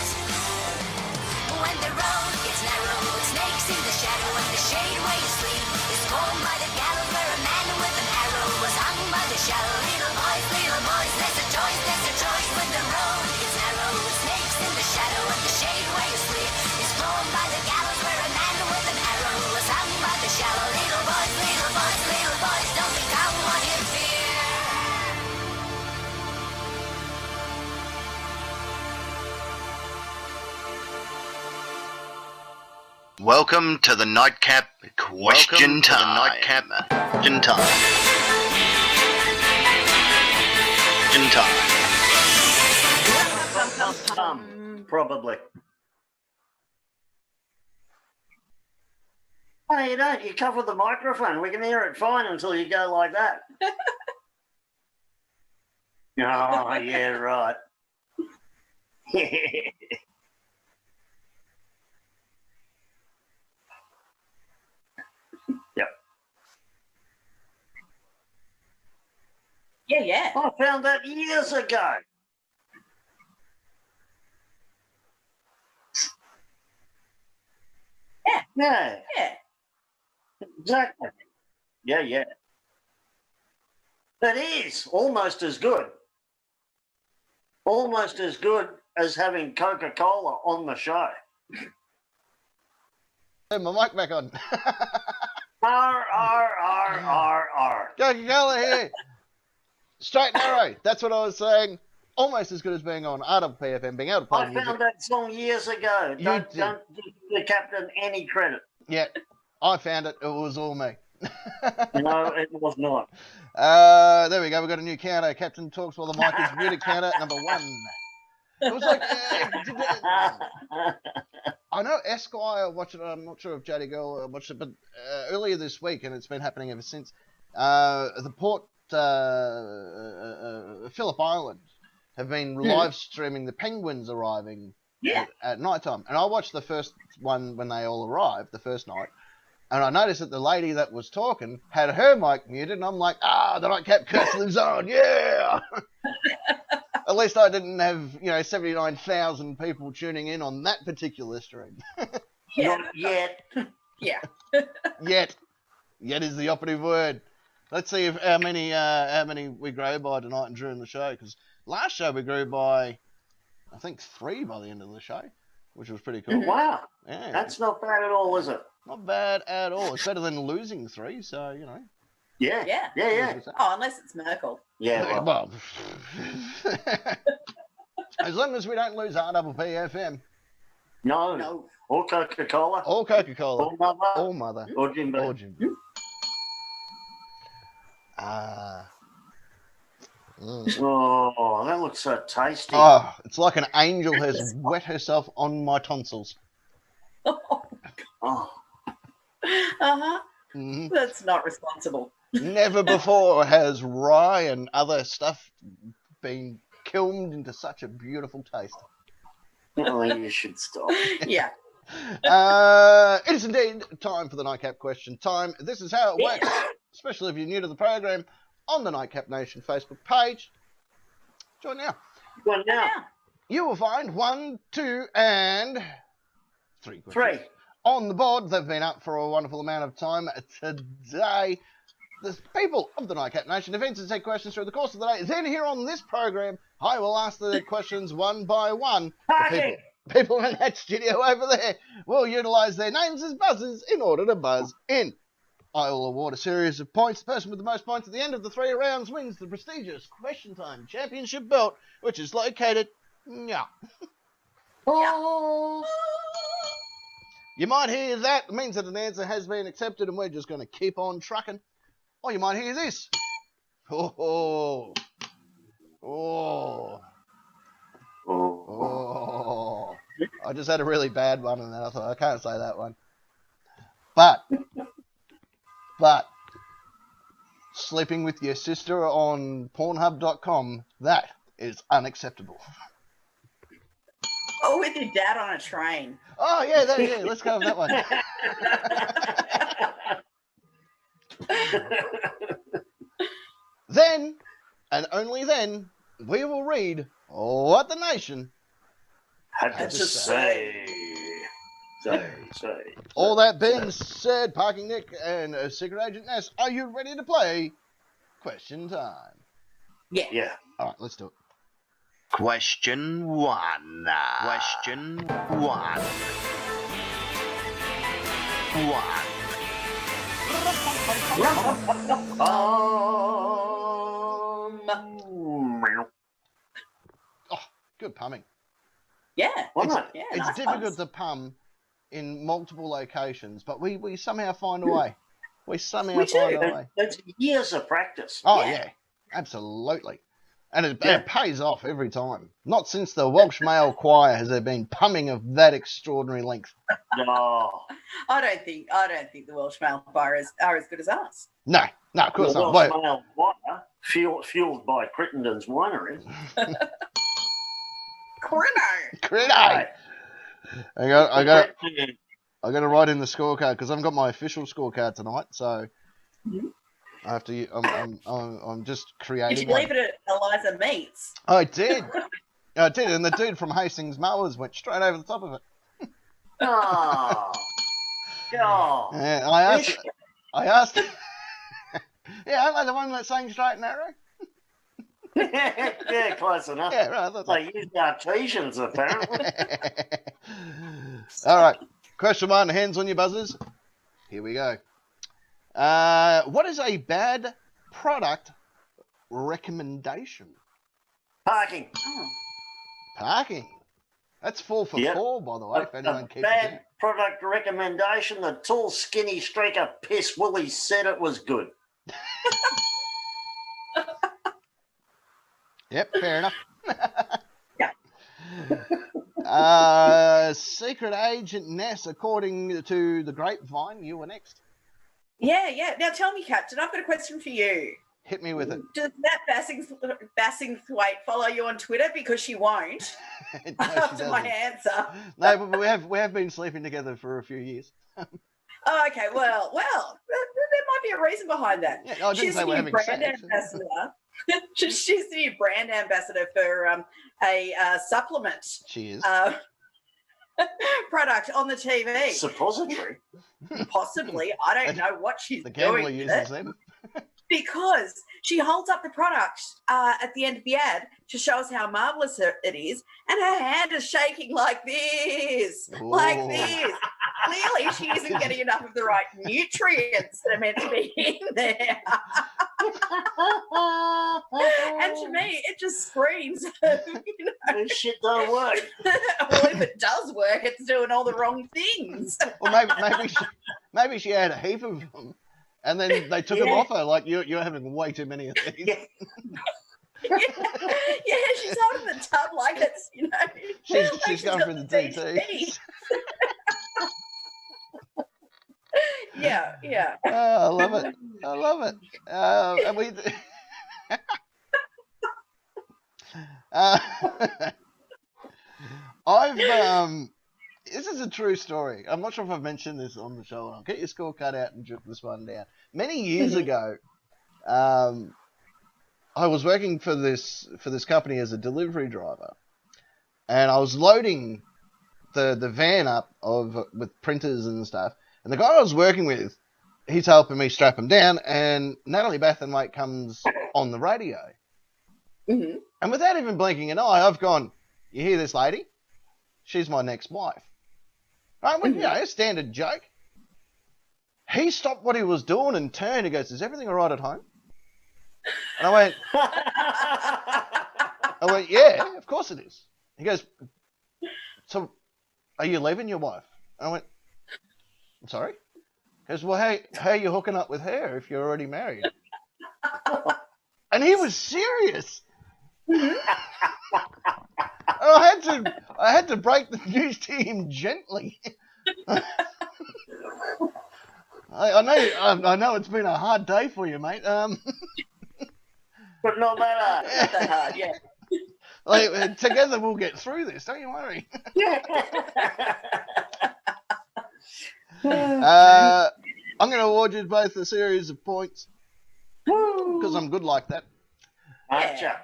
When the road gets narrow with snakes in the shadow of the shade where you sleep, it's home by the gallows where a man with an arrow was hung by the shallow. Little boys, there's a choice, there's a choice. When the road gets narrow with snakes in the shadow of the shade where you sleep, it's home by the gallows where a man with an arrow was hung by the shallow. Little boys, don't become what you fear. Welcome to the Night Cap Question Time. Night Cap Question Time. Question Time. Probably. No, you don't. You cover the microphone. We can hear it fine until you go like that. Oh, yeah, right. Yep. Yeah. I found that years ago. Yeah. Exactly. Yeah. It is almost as good. Almost as good as having Coca-Cola on the show. Turn my mic back on. R. Coca-Cola here. Straight and narrow. That's what I was saying. Almost as good as being on RWPFM, being able to play I music. found that song years ago. Don't give the captain any credit. Yeah, I found it. It was all me. No, it was not. There we go. We've got a new counter. Captain talks while the mic is muted. Counter number 1. It was like... I know Esquire watched it. I'm not sure if JD Girl watched it, but earlier this week, and it's been happening ever since, the Port Phillip Island have been live streaming the penguins arriving at night time. And I watched the first one when they all arrived, the first night, and I noticed that the lady that was talking had her mic muted, and I'm like, the Nightcap curse lives on, yeah! At least I didn't have, 79,000 people tuning in on that particular stream. Not yet. Yeah. Yet is the operative word. Let's see how many we grow by tonight and during the show, because last show we grew by, I think, 3 by the end of the show, which was pretty cool. Wow. Yeah. That's not bad at all, is it? Not bad at all. It's better than losing 3, so, Yeah. Oh, unless it's Merkel. Yeah. Well, as long as we don't lose RWPFM. No. Or Coca-Cola. Or Coca-Cola. Or Mother. Or Mother. Or Jimbo. Or Jimbo. Oh, that looks so tasty. Oh, it's like an angel has wet herself on my tonsils. Oh. Uh-huh. Mm-hmm. That's not responsible. Never before has rye and other stuff been kilned into such a beautiful taste. Oh, you should stop. Yeah. It is indeed time for the Nightcap Question Time. This is how it works, especially if you're new to the program, on the Nightcap Nation Facebook page. Join now. Well, now. You will find 1, 2, and 3 questions 3. on the board. They've been up for a wonderful amount of time today. The people of the Nightcap Nation have answered their questions through the course of the day. Then here on this program, I will ask the questions one by one. The people in that studio over there will utilise their names as buzzers in order to buzz in. I will award a series of points. The person with the most points at the end of the 3 rounds wins the prestigious Question Time Championship belt, which is located... Oh. You might hear that. It means that an answer has been accepted and we're just going to keep on trucking. Or you might hear this. Oh. I just had a really bad one and then I thought, I can't say that one. But, sleeping with your sister on Pornhub.com, that is unacceptable. Oh, with your dad on a train. Oh, yeah, let's go with that one. Then, and only then, we will read what the nation Had to say. All that being said, Parking Nick and Secret Agent Ness, are you ready to play question time? Yeah. All right, let's do it. Question 1. Question 1. Oh, good pumming. Yeah. Why It's, not? yeah, It's nice difficult ones. to pum in multiple locations, but we somehow find a way. We somehow We do. find a way. It's years of practice. Oh, Yeah. yeah, absolutely. And it Yeah. pays off every time. Not since the Welsh Male Choir has there been pumming of that extraordinary length. No. I don't think the Welsh Male Choir are as good as us. No, of course The not. Welsh Wait, Male Choir, fueled by Crittenden's Winery. Corno. Critty! Right. I got to write in the scorecard because I've got my official scorecard tonight, so Mhm. I have to. I'm just Did creating you one. leave it at Eliza Meats? I did, and the dude from Hastings Mowers went straight over the top of it. Oh. Oh. Yeah, I asked. Yeah, am I the one that sang straight and narrow? Yeah, close enough. Yeah, right. I thought so. They used artesians, apparently. All right. Question 1. Hands on your buzzers. Here we go. What is a bad product recommendation? Parking. Oh. Parking. That's 4 for Yep. 4, by the way, if anyone A keeps bad it. product recommendation. The tall, skinny streak of piss Willie said it was good. Yep, fair enough. Yeah. Secret Agent Ness, according to the grapevine, you were next. Yeah. Now tell me, Captain, I've got a question for you. Hit me with it. Does Nat Bassingthwaite follow you on Twitter? Because she won't. No, she After my doesn't. answer. No, but we have been sleeping together for a few years. Oh, okay. Well, there might be a reason behind that. Yeah, I didn't She's say the we're new having brand sex. ambassador. She's the new brand ambassador for a supplement She is. product on the TV. Suppository. Possibly. I don't know what she's The gambler doing. uses them. Because she holds up the product at the end of the ad to show us how marvelous it is, and her hand is shaking like this, like Ooh. this. Clearly, she isn't getting enough of the right nutrients that are meant to be in there. And to me, it just screams, This shit don't work. well, if it does work, it's doing all the wrong things. Or maybe she had a heap of them, and then they took them Yeah. off her. Like you're having way too many of these. Yeah. Yeah, she's holding the tub like it's, like She's going got through the DT. Yeah. Oh, I love it. And we. This is a true story. I'm not sure if I've mentioned this on the show. I'll get your scorecard out and jot this one down. Many years ago, I was working for this company as a delivery driver, and I was loading the van up with printers and stuff. And the guy I was working with, he's helping me strap him down, and Natalie Bathwaite comes on the radio. Mm-hmm. And without even blinking an eye, I've gone, you hear this lady? She's my next wife. Right? Well, standard joke. He stopped what he was doing and turned and goes, is everything all right at home? And I went, yeah, of course it is. He goes, so are you leaving your wife? And I went, I'm sorry? He goes, well, how are you hooking up with her if you're already married? And he was serious. I had to break the news to him gently. I know it's been a hard day for you, mate. But not that hard. Not that hard, yeah. Like, together we'll get through this. Don't you worry. I'm going to award you both a series of points because I'm good like that. Gotcha.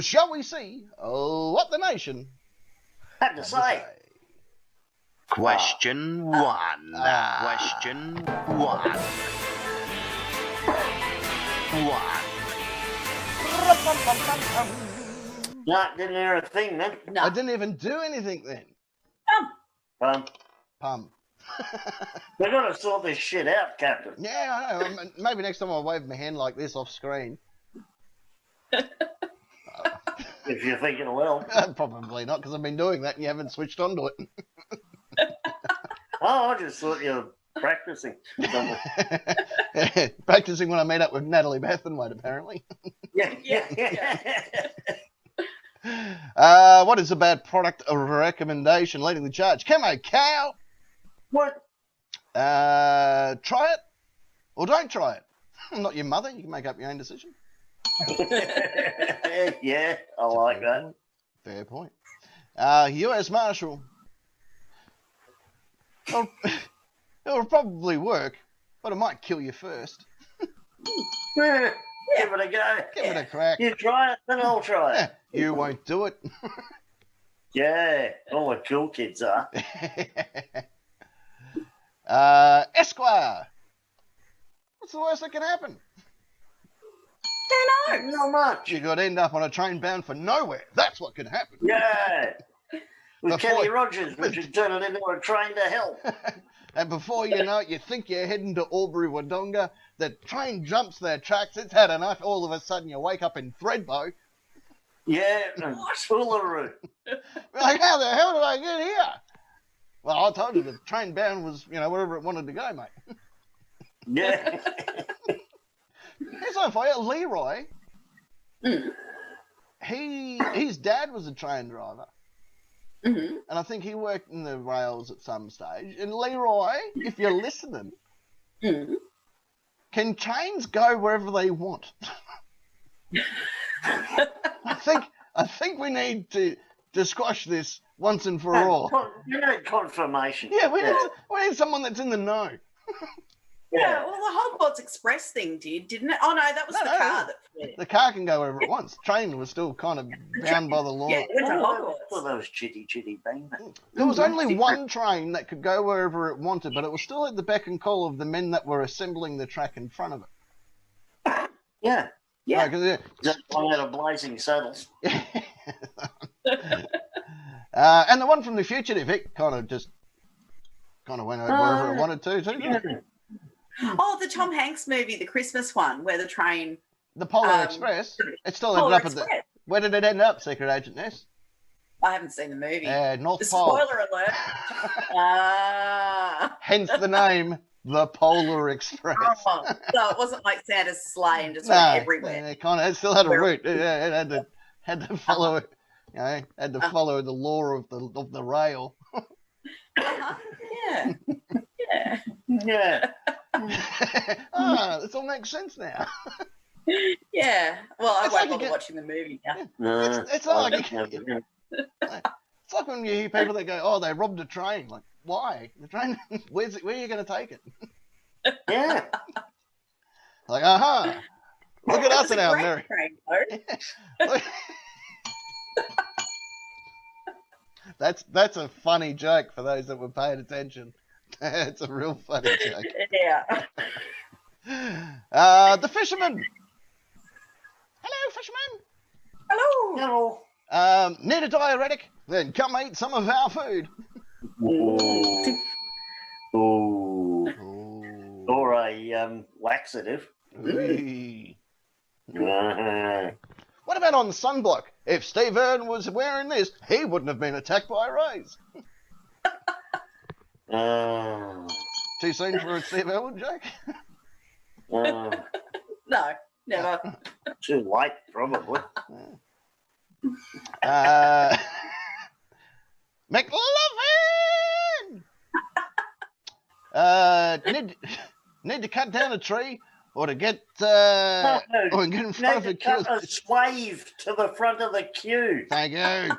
Shall we see what the nation Had to say. Question one. Question one. No, didn't hear a thing then. No. I didn't even do anything then. Pum. We've got to sort this shit out, Captain. Yeah, I know. Maybe next time I'll wave my hand like this off screen. If you're thinking well. Probably not, because I've been doing that and you haven't switched onto it. Oh, I just thought you were practicing. Practicing when I meet up with Natalie Bethenwaite, apparently. Yeah. What is a bad product of recommendation leading the charge? Camo cow. What? Try it or don't try it. I'm not your mother. You can make up your own decision. Yeah, I like that. Fair point. U.S. Marshal. It'll probably work, but it might kill you first. Give it a go. Give it a crack. You try it, then I'll try it. You won't do it. Yeah, all the cool kids are. Esquire. What's the worst that can happen? Who knows? Not much. You could end up on a train bound for nowhere. That's what could happen. Yeah. With Before- Kenny Rogers, which would turn it into a train to hell. And before you know it, you think you're heading to Albury Wodonga. The train jumps their tracks. It's had enough. All of a sudden, you wake up in Thredbo. Yeah, and Uluru. Like, how the hell did I get here? Well, I told you the train bound was, wherever it wanted to go, mate. Yeah. Here's one for you. Leroy. His dad was a train driver. Mm-hmm. And I think he worked in the rails at some stage. And Leroy, if you're listening, can trains go wherever they want? I think we need to squash this once and for all. You need confirmation. Yeah, we need someone that's in the know. Yeah, well, the Hogwarts Express thing didn't it? Oh, no, that was the car that flew. The car can go wherever it wants. Train was still kind of bound by the law. Yeah, it went to Hogwarts. Well, those chitty bang. There was only one train that could go wherever it wanted, but it was still at the beck and call of the men that were assembling the track in front of it. Yeah. Yeah. Just one out of Blazing Saddles. And the one from The Fugitive, it kind of went over wherever it wanted to, too. Yeah. Oh, the Tom Hanks movie, the Christmas one, where the train... The Polar Express, it still ended Polar up at the... Express. Where did it end up, Secret Agent Ness? I haven't seen the movie. North Pole. Spoiler alert. Hence the name, the Polar Express. So it wasn't like Santa's sleigh and just went everywhere. It still had a route. It had to follow it. Had to follow the law of the rail. Yeah. Yeah. Yeah. This all makes sense now. Yeah. Well, I It's won't like bother watching the movie now. No, It's like I it's like when you hear people that go, "Oh, they robbed a train." Like, why? The train? Where are you going to take it? yeah. Like, look at us in our America. That's a funny joke for those that were paying attention. It's a real funny joke. Yeah. The fisherman. Hello, fisherman. Hello. No. Need a diuretic? Then come eat some of our food. Ooh. Ooh. Ooh. Or a laxative. Ooh. Uh-huh. What about on sunblock? If Steve Irwin was wearing this, he wouldn't have been attacked by rays. Too soon for a Steve Irwin joke? No, never. Too late, probably. McLovin! Need to cut down a tree? or to get No, or get in front of need a to cut queue. a swathe to the front of the queue. Thank you.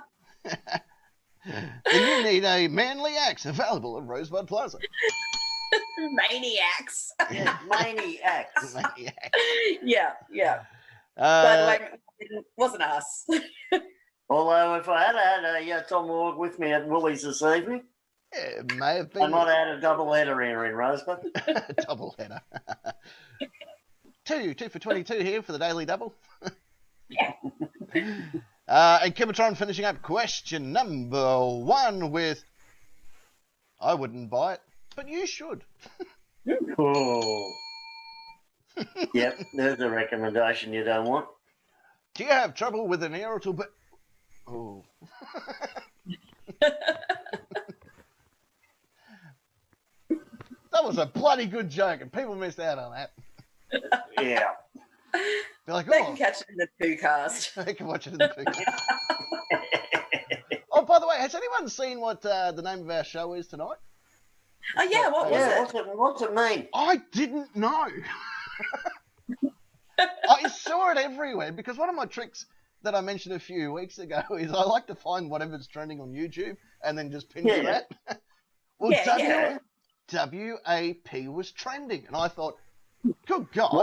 Then you need a manly axe available at Rosebud Plaza. Maniacs. Yeah, maniacs. Maniac. Yeah. By the way, it wasn't us. Although if I had had a Tom Ward with me at Woolies this evening, it may have I been might have had a double header here in Rosebud. double header. two for 22 here for the daily double. And Kimatron finishing up question number 1 with, I wouldn't buy it, but you should. Oh. Yep, there's a recommendation you don't want. Do you have trouble with an irritable? But oh, that was a bloody good joke, and people missed out on that. Yeah. They're like, They oh, can catch it in the poo-cast. they can watch it in the picture. Oh, by the way, has anyone seen what the name of our show is tonight? Oh, yeah, what was Yeah, it? what's it mean? I didn't know. I saw it everywhere because one of my tricks that I mentioned a few weeks ago is I like to find whatever's trending on YouTube and then just pin to that. Well, Yeah. WAP was trending, and I thought, good God,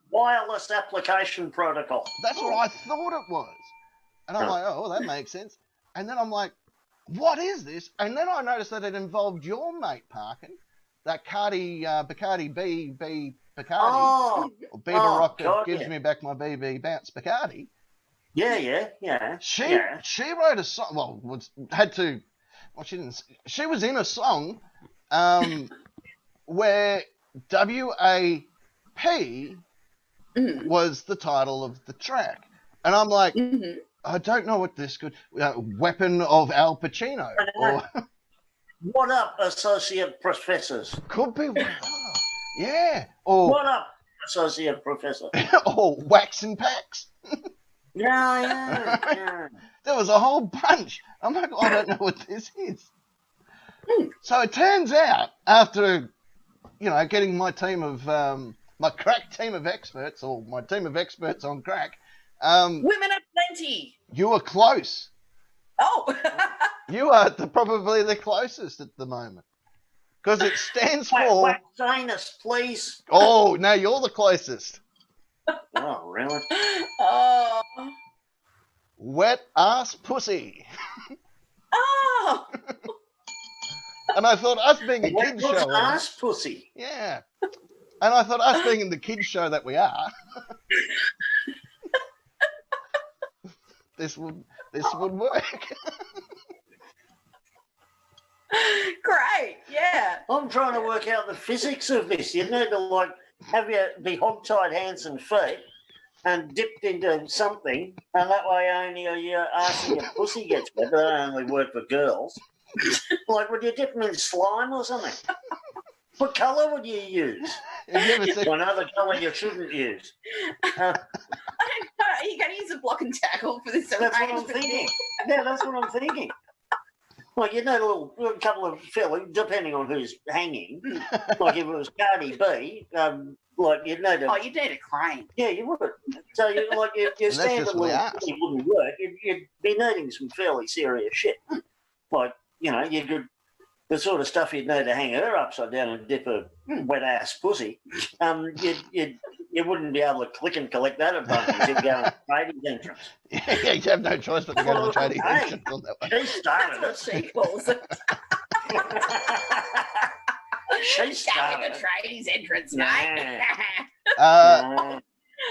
Wireless application protocol. that's what I thought it was. And I'm like, oh, well, that makes sense. And then I'm like, what is this? And then I noticed that it involved your mate parking, that Bacardi B Bacardi, Oh, or Bieber Rock that God, gives yeah. me back my BB Bounce Bacardi. Yeah. She wrote a song. Well, she didn't. She was in a song, where WAP was the title of the track, and I'm like, I don't know what this could. Weapon of Al Pacino, or What up, associate professors? could be. Oh, yeah, or What up, associate professor? or Wax and Packs. Yeah. There was a whole bunch. I'm like, I don't know what this is. So it turns out, after, getting my team of, my crack team of experts, or my team of experts on crack, Women are plenty. you were close. Oh. You are probably the closest at the moment. Because it stands for... Wax anus, please. Oh, no, you're the closest. Oh, really? Oh. Wet ass pussy. Oh. And I thought, us being a kids What's show... ass pussy? Yeah. And I thought, us being in the kids show that we are, this would work. Great. Yeah. I'm trying to work out the physics of this. You need to, have you be hog-tied hands and feet and dipped into something, and that way only your ass and your pussy gets wet. But that only work for girls. Would you dip them in slime or something? What colour would you use? Have you ever seen... Another colour you shouldn't use. I don't know. Are you going to use a block and tackle for this? That's what I'm thinking. Yeah, that's what I'm thinking. Well, you need a couple of fairly, depending on who's hanging. Like if it was Cardi B, you'd need a... Oh, you'd need a crane. Yeah, you would. So, your standard just my little ass. thing wouldn't work. You'd be needing some fairly serious shit. You could... The sort of stuff you'd need to hang her upside down and dip a wet-ass pussy, you wouldn't be able to click and collect that at Bundy's. You'd go in the trading entrance. Yeah, you have no choice but to go to the trading entrance on that one. She started That's it. what she calls it. She Down in started the it. tradies entrance, mate. Yeah.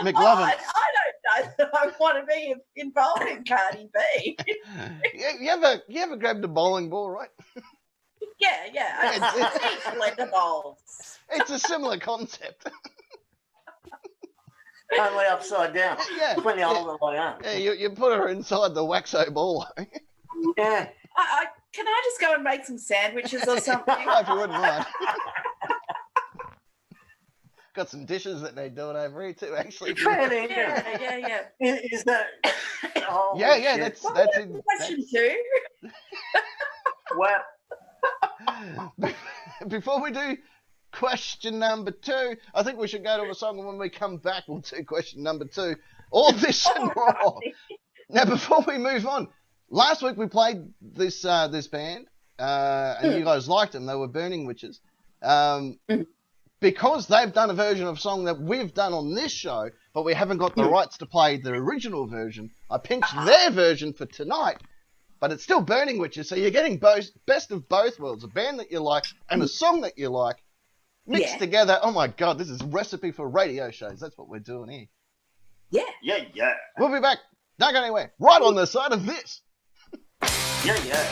McLovin, I don't know that I want to be involved in Cardi B. you ever grabbed a bowling ball, right? Yeah. I leather bowls. It's a similar concept. Only upside down. Yeah, Plenty older than I am. Yeah, you put her inside the waxo ball. Yeah. Can I just go and make some sandwiches or something? If you wouldn't mind. Got some dishes that need doing over here too, actually. Fairly, Yeah. Is that... Oh, Yeah, shit. that's it. Question two. Wow. Before we do question number 2. I think we should go to a song, and when we come back, we'll do question number 2. All this and more. Now, before we move on, last week we played this band, and you guys liked them. They were Burning Witches. Because they've done a version of a song that we've done on this show, but we haven't got the rights to play the original version, I pinched their version for tonight. But it's still Burning Witches, so you're getting best of both worlds. A band that you like and a song that you like mixed together. Oh my God, this is a recipe for radio shows. That's what we're doing here. Yeah. Yeah, yeah. We'll be back. Don't go anywhere. Right on the side of this. Yeah, yeah.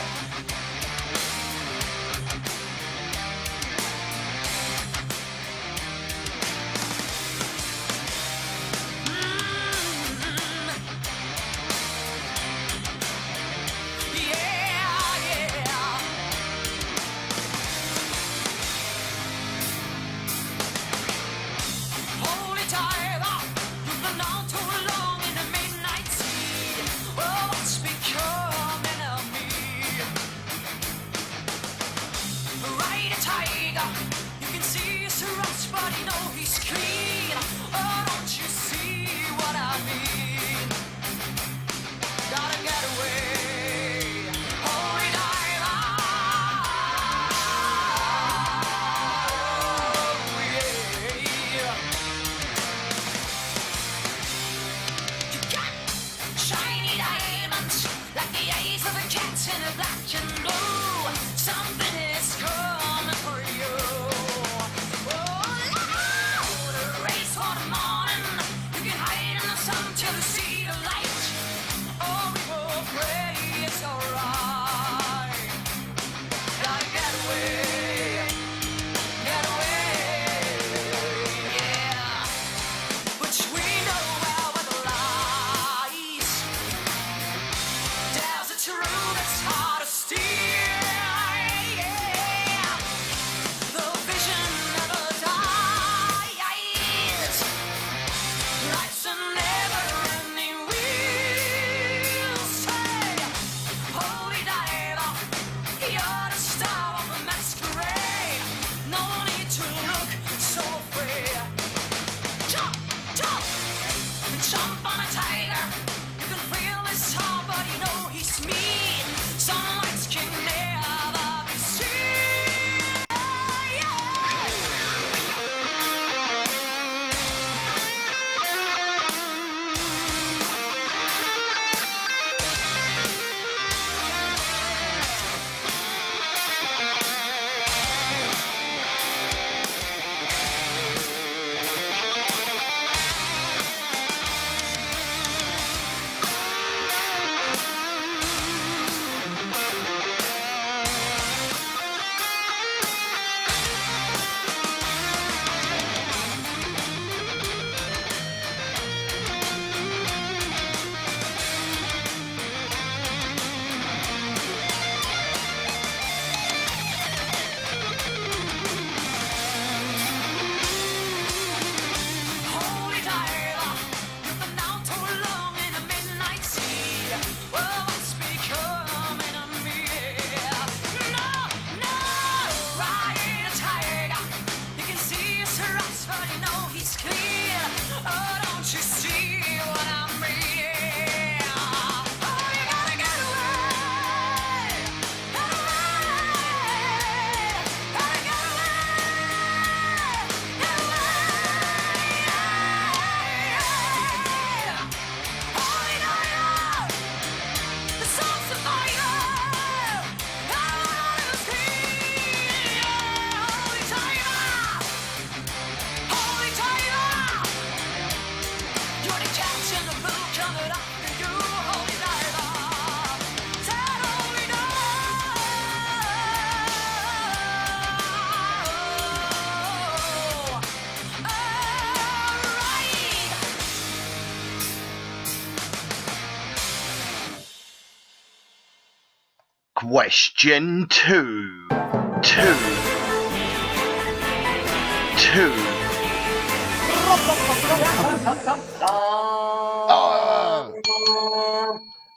Question 2.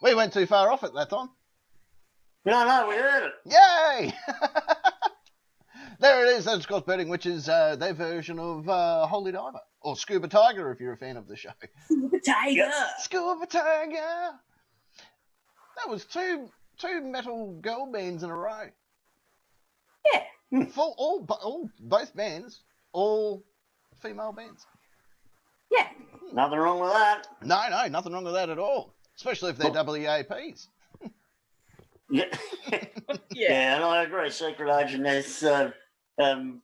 We went too far off at that time. No, we heard it. Yay! There it is. That's Scott Betting, which is their version of Holy Diver. Or Scuba Tiger, if you're a fan of the show. Scuba Tiger. Yep. Scuba Tiger! That was two metal girl bands in a row. Yeah. Both bands, all female bands. Yeah. Nothing wrong with that. No, nothing wrong with that at all. Especially if they're WAPs. Yeah. Yeah. And I agree. Secret Agent is, nothing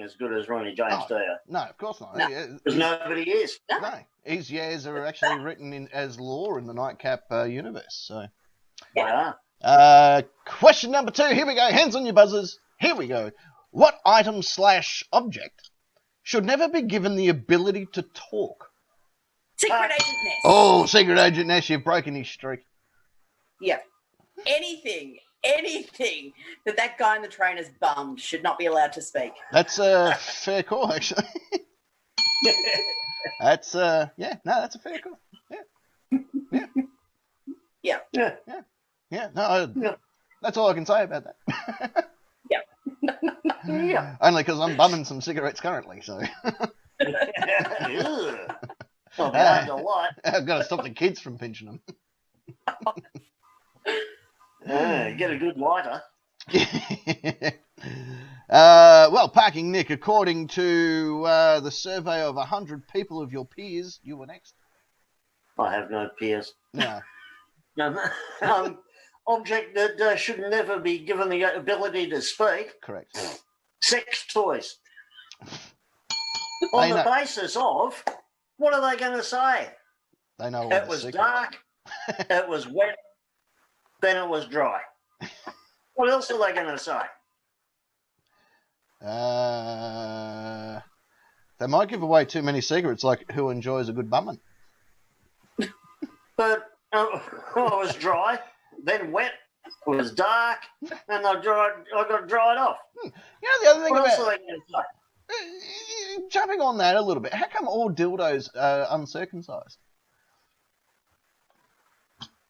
as good as Ronnie James Dio. No, of course not. No. Because nobody is. No, his years are actually written in as lore in the Night Cap universe. So, Yeah. question number 2. Here we go. Hands on your buzzers. Here we go. What item/object should never be given the ability to talk? Secret Agent Ness. Oh, Secret Agent Ness, you've broken his streak. Yeah. Anything that guy in the trainer's bummed should not be allowed to speak. That's a fair call, actually. That's a fair call. Yeah. That's all I can say about that. Yeah. Only because I'm bumming some cigarettes currently, so Ugh. Well, behind a lot. I've got to stop the kids from pinching them. Get a good lighter. Well, Parking Nick, according to the survey of 100 people of your peers, you were next. I have no peers. No. Object that should never be given the ability to speak. Correct. Sex toys. On the basis of, what are they going to say? They know all It the was secrets. dark, it was wet, then it was dry. What else are they going to say? They might give away too many secrets, like who enjoys a good bumming. But it was dry, then wet, it was dark, and I got dried off. You know the other thing What else about are they going to say? jumping on that a little bit, how come all dildos are uncircumcised?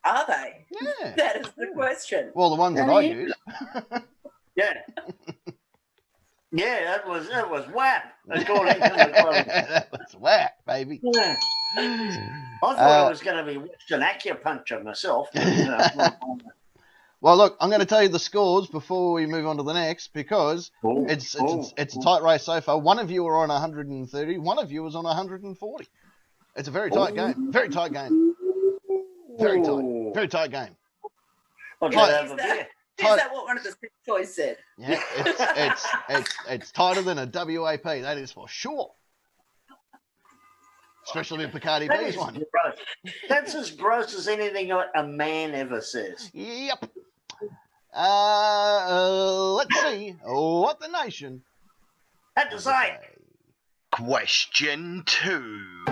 Are they? Yeah. That is the question. Well, the ones that I use. Yeah. Yeah, it was WAP, according to the clothing. That was whack, baby. Yeah. I thought it was going to be Western acupuncture myself. Well, look, I'm going to tell you the scores before we move on to the next, because it's a tight race so far. One of you are on 130. One of you is on 140. It's a very tight game. Very tight game. Very tight. Very tight game. I'll just have a beer. Is that what one of the sex toys said? Yeah, it's tighter than a WAP. That is for sure. Especially the Bacardi That B's is one. gross. That's as gross as anything a man ever says. Yep. Let's see what the nation Had to say. Question 2.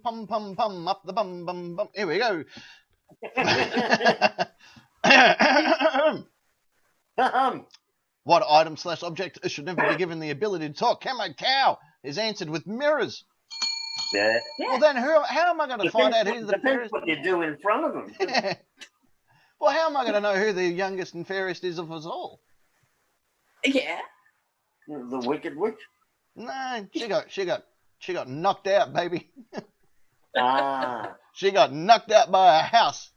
Pum pum pum up the bum bum bum. Here we go. What item/object should never be given the ability to talk? Camo Cow is answered with mirrors. Yeah. Well, then how am I going to find out who the Depends fairest? what you do in front of them. Well, how am I going to know who the youngest and fairest is of us all? Yeah. The Wicked Witch. No, she got knocked out, baby. Ah. She got knocked out by a house,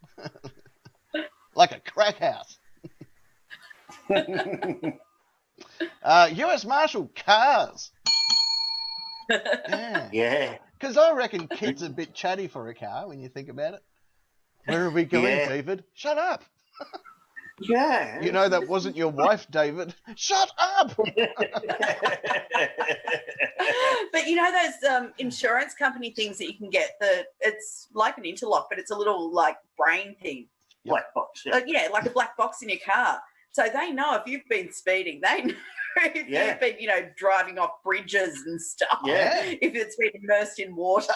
like a crack house. U.S. Marshal cars. Yeah. Yeah. Because I reckon Kit's a bit chatty for a car when you think about it. Where are we going, Yeah. David? Shut up. Yeah. You know that wasn't your wife, David. Shut up. But you know those insurance company things that you can get, that it's like an interlock, but it's a little like brain thing. Black box. Yeah. Yeah, like a black box in your car. So they know if you've been speeding. They know if Yeah. you've been, driving off bridges and stuff. Yeah. If it's been immersed in water.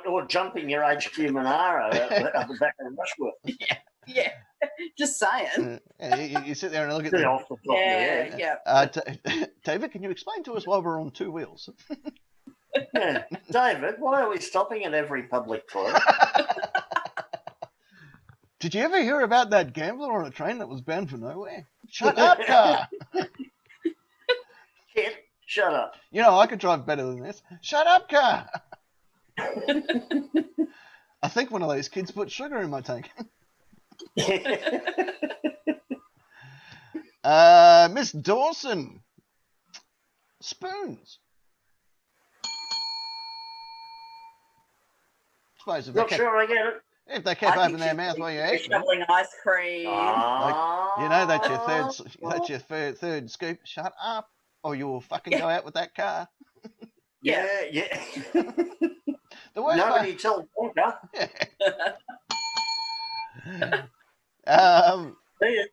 Or jumping your HQ Monaro at the back of Rushworth. Yeah. Just saying. You sit there and look at Pretty them. off the top of your Yeah, head. yeah. David, can you explain to us why we're on two wheels? Yeah. David, why are we stopping at every public toilet? Did you ever hear about that gambler on a train that was bound for nowhere? Shut up, car! Kid, shut up. You know, I could drive better than this. Shut up, car! I think one of those kids put sugar in my tank. Miss Dawson. Spoons. Suppose if Not sure I get it. if they kept I opening their think mouth while you you're eat them, shoveling ice cream. you know that's your third scoop. Shut up, or you will fucking go out with that car. Yeah. The worst Nobody told Wonka.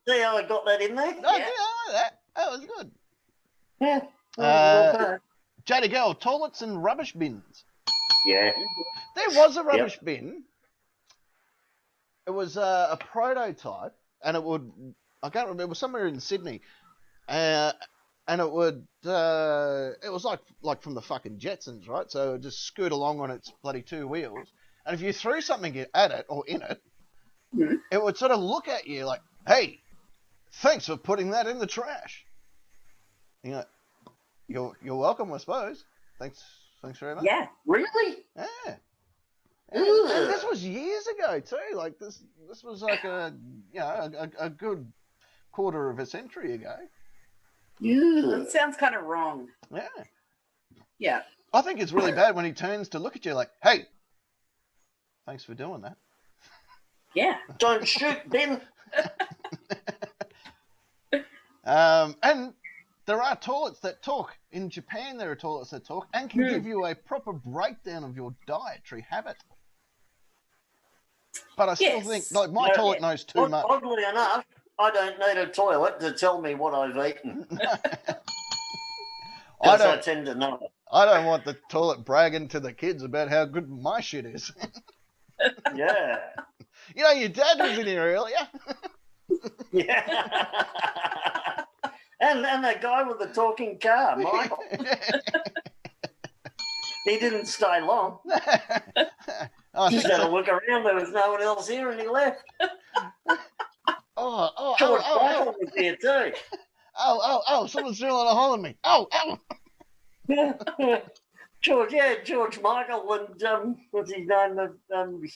See how I got that in there? No, yeah, I like that. That was good. Yeah. Jada Girl, toilets and rubbish bins. Yeah. There was a rubbish bin. It was a prototype, and it would, I can't remember, it was somewhere in Sydney. And it would, it was like from the fucking Jetsons, right? So it would just scoot along on its bloody two wheels. And if you threw something at it or in it, it would sort of look at you like, hey, thanks for putting that in the trash. You know, you're welcome, I suppose. Thanks very much. Yeah. Really? Yeah. And this was years ago too. Like this was like a good quarter of a century ago. Yeah. It sounds kind of wrong. Yeah. Yeah. I think it's really bad when he turns to look at you like, hey, thanks for doing that. Yeah. Don't shoot, Ben. And there are toilets that talk. In Japan, there are toilets that talk and can give you a proper breakdown of your dietary habit. But I still think, like, my toilet knows too much. Oddly enough, I don't need a toilet to tell me what I've eaten. I tend to know. I don't want the toilet bragging to the kids about how good my shit is. Yeah. You know, your dad was in here earlier. Yeah. And that guy with the talking car, Michael. He didn't stay long. Just had a look around. There was no one else here, and he left. George Michael was here too. Someone's drilling a hole in me. George Michael and what's his name?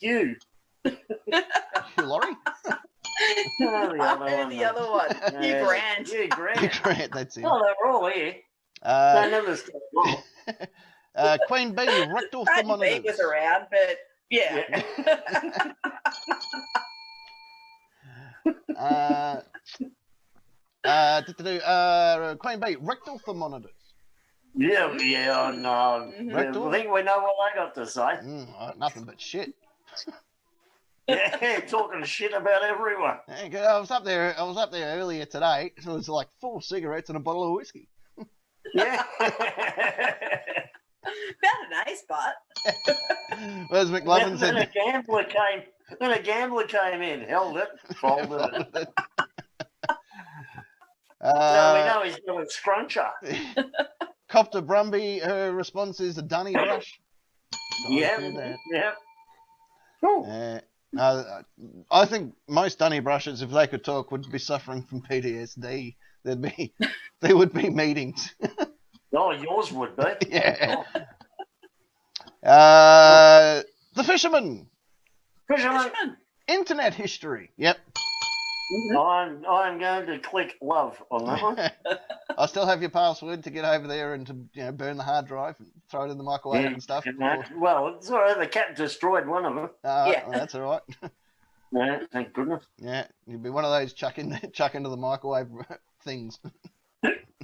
Hugh. Hugh Laurie? The other one. Hugh Grant. Hugh Grant. Hugh Grant, that's it. Oh, they were all here. They never stopped long. Queen Bee, rectal Brad thermometers. was around, but yeah. Queen Bee, rectal thermometers. Yeah, no. Rectal? I think we know what they got to say. Nothing but shit. Yeah, talking shit about everyone. Yeah, I was up there earlier today. So it was like 4 cigarettes and a bottle of whiskey. Yeah. Found an A spot. Whereas McLovin said. Then a gambler came in, held it, folded it. So we know he's doing scruncher. Copter Brumby, her response is a dunny brush. Yeah. Cool. I think most dunny brushes, if they could talk, would be suffering from PTSD. There would be meetings. Oh, yours would be. Yeah. The Fisherman. Fisherman. Internet history. Yep. I'm going to click love on that one. I still have your password to get over there and to burn the hard drive and throw it in the microwave and stuff. Well, it's all right. The cat destroyed one of them. Well, that's all right. Yeah, thank goodness. Yeah, you'd be one of those chuck into the microwave things.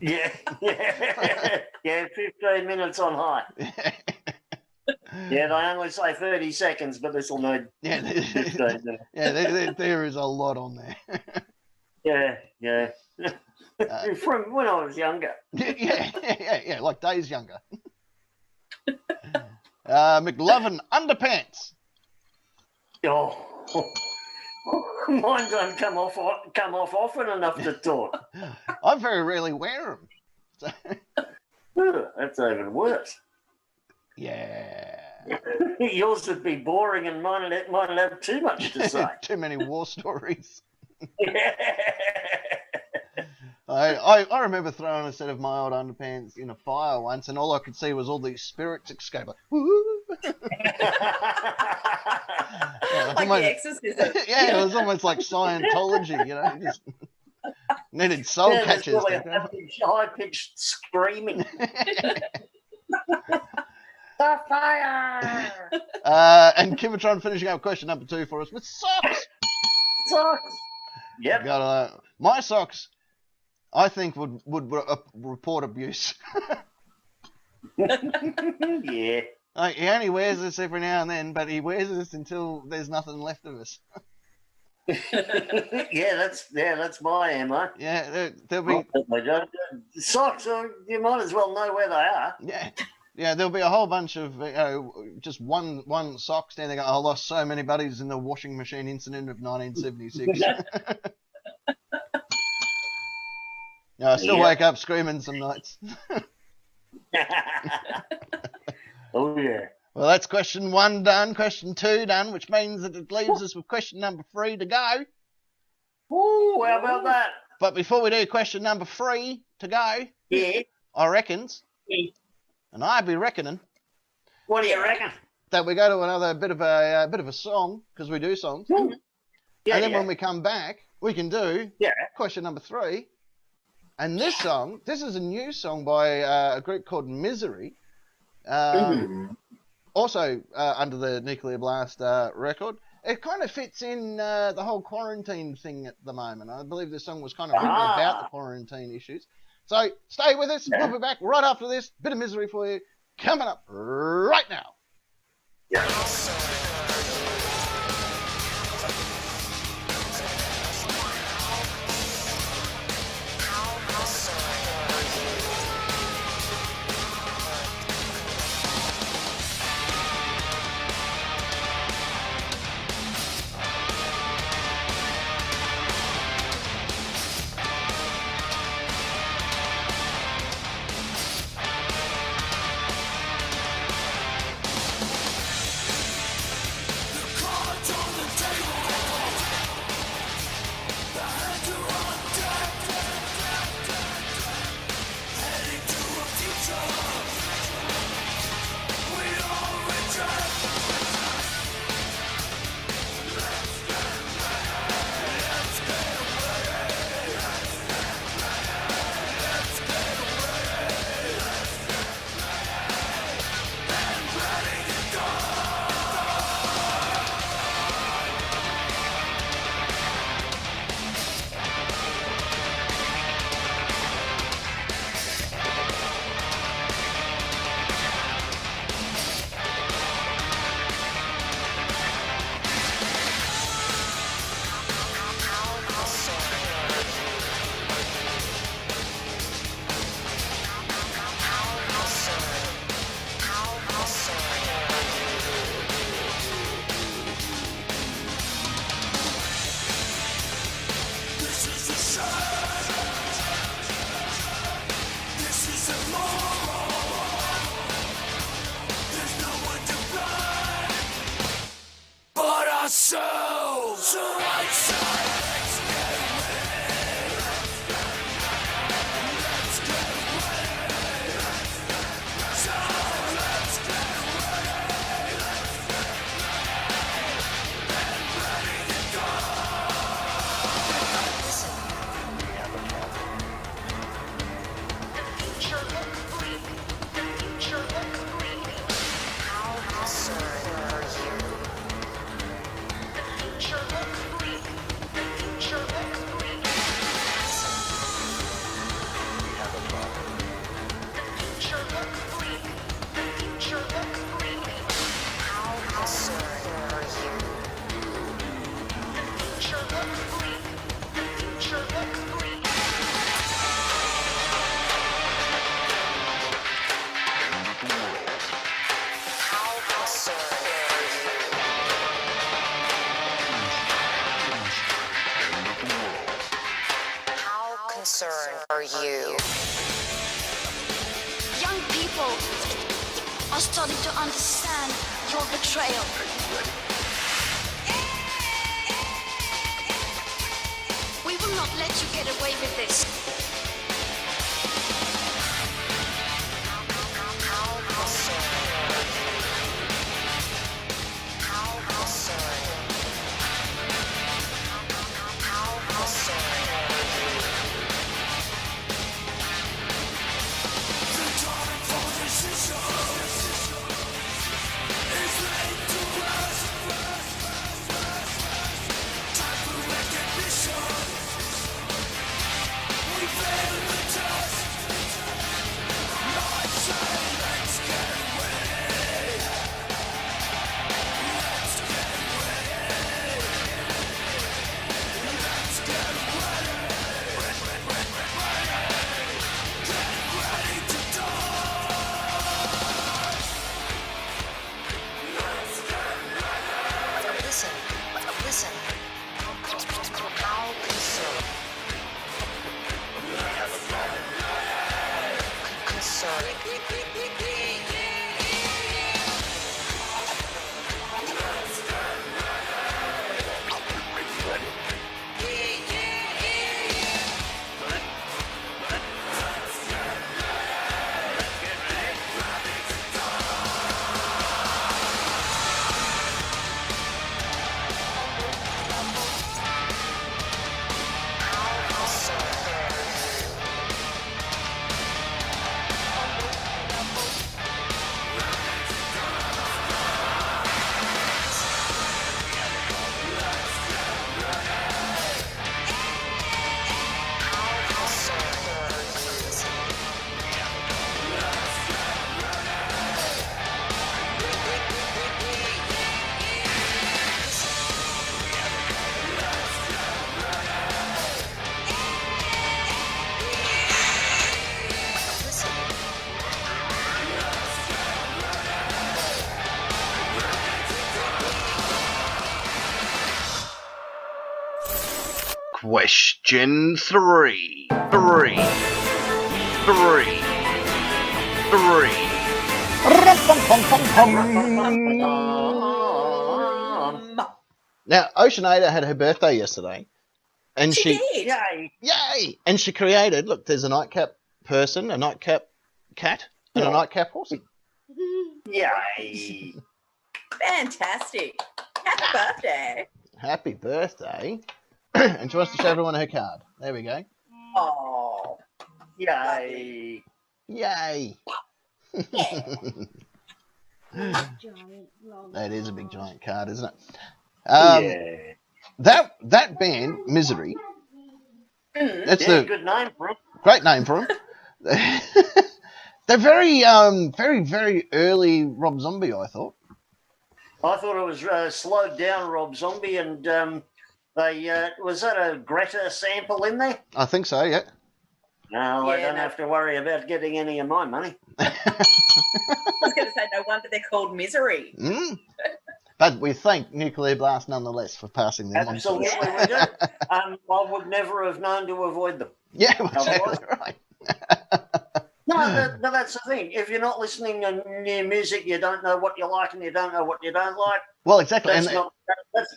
Yeah. 15 minutes on high. Yeah, they only say 30 seconds, but this will need 15 minutes. Yeah, there is a lot on there. Yeah. From when I was younger. Yeah, like days younger. McLovin underpants. Oh, mine don't come off often enough to talk. I very rarely wear them. So. That's even worse. Yeah. Yours would be boring and mine have too much to say. Too many war stories. Yeah. I remember throwing a set of my old underpants in a fire once, and all I could see was all these spirits escape. Like, woo! Like the exorcism. Yeah, it was almost like Scientology, you know. Just needed soul Yeah, there's catchers. really high-pitched screaming. The fire! And Kimatron finishing up question number 2 for us with socks. Socks. Yep. My socks, I think, would report abuse. Yeah. Like, he only wears this every now and then, but he wears this until there's nothing left of us. Yeah, that's my MO. Yeah, there'll be Socks. You might as well know where they are. yeah. There'll be a whole bunch of just one sock standing. I lost so many buddies in the washing machine incident of 1976. I still wake up screaming some nights. Oh yeah. Well, that's question 1 done, question 2 done, which means that it leaves us with question number 3 to go. Ooh, how about that? But before we do question number 3 to go, Yeah. I reckons, Yeah. and I be reckoning, What do you reckon? that we go to another bit of a song, because we do songs. Yeah, And then yeah. when we come back, we can do question number 3. And this song, this is a new song by a group called Misery. Also under the Nuclear Blast record. It kind of fits in the whole quarantine thing at the moment. I believe this song was kind of written about the quarantine issues. So stay with us. We'll be back right after this. Bit of Misery for you coming up right now. concern are you? Young people, are starting to understand your betrayal. We will not let you get away with this. Question 3. 3. 3. 3. Now, Oceanator had her birthday yesterday, and She did. yay! And she created, look, there's a nightcap person, a nightcap cat, and a nightcap horse. Yay. Fantastic. Happy birthday. Happy birthday. And she wants to show everyone her card. There we go. Oh. Yay. Yay! Yeah. That is a big giant card, isn't it? Yeah. That band, Misery. That's Yeah, the good name for it. great name for them. They're very, very early Rob Zombie, I thought. I thought it was slowed down Rob Zombie, and they was that a Greta sample in there? I think so, yeah. No, I Yeah, don't no. have to worry about getting any of my money. I was going to say, no wonder they're called Misery. Mm. But we thank Nuclear Blast nonetheless for passing them on. Absolutely, we do. I would never have known to avoid them. Yeah, exactly right. No, that's the thing. If you're not listening to new music, you don't know what you like and you don't know what you don't like. Well, exactly.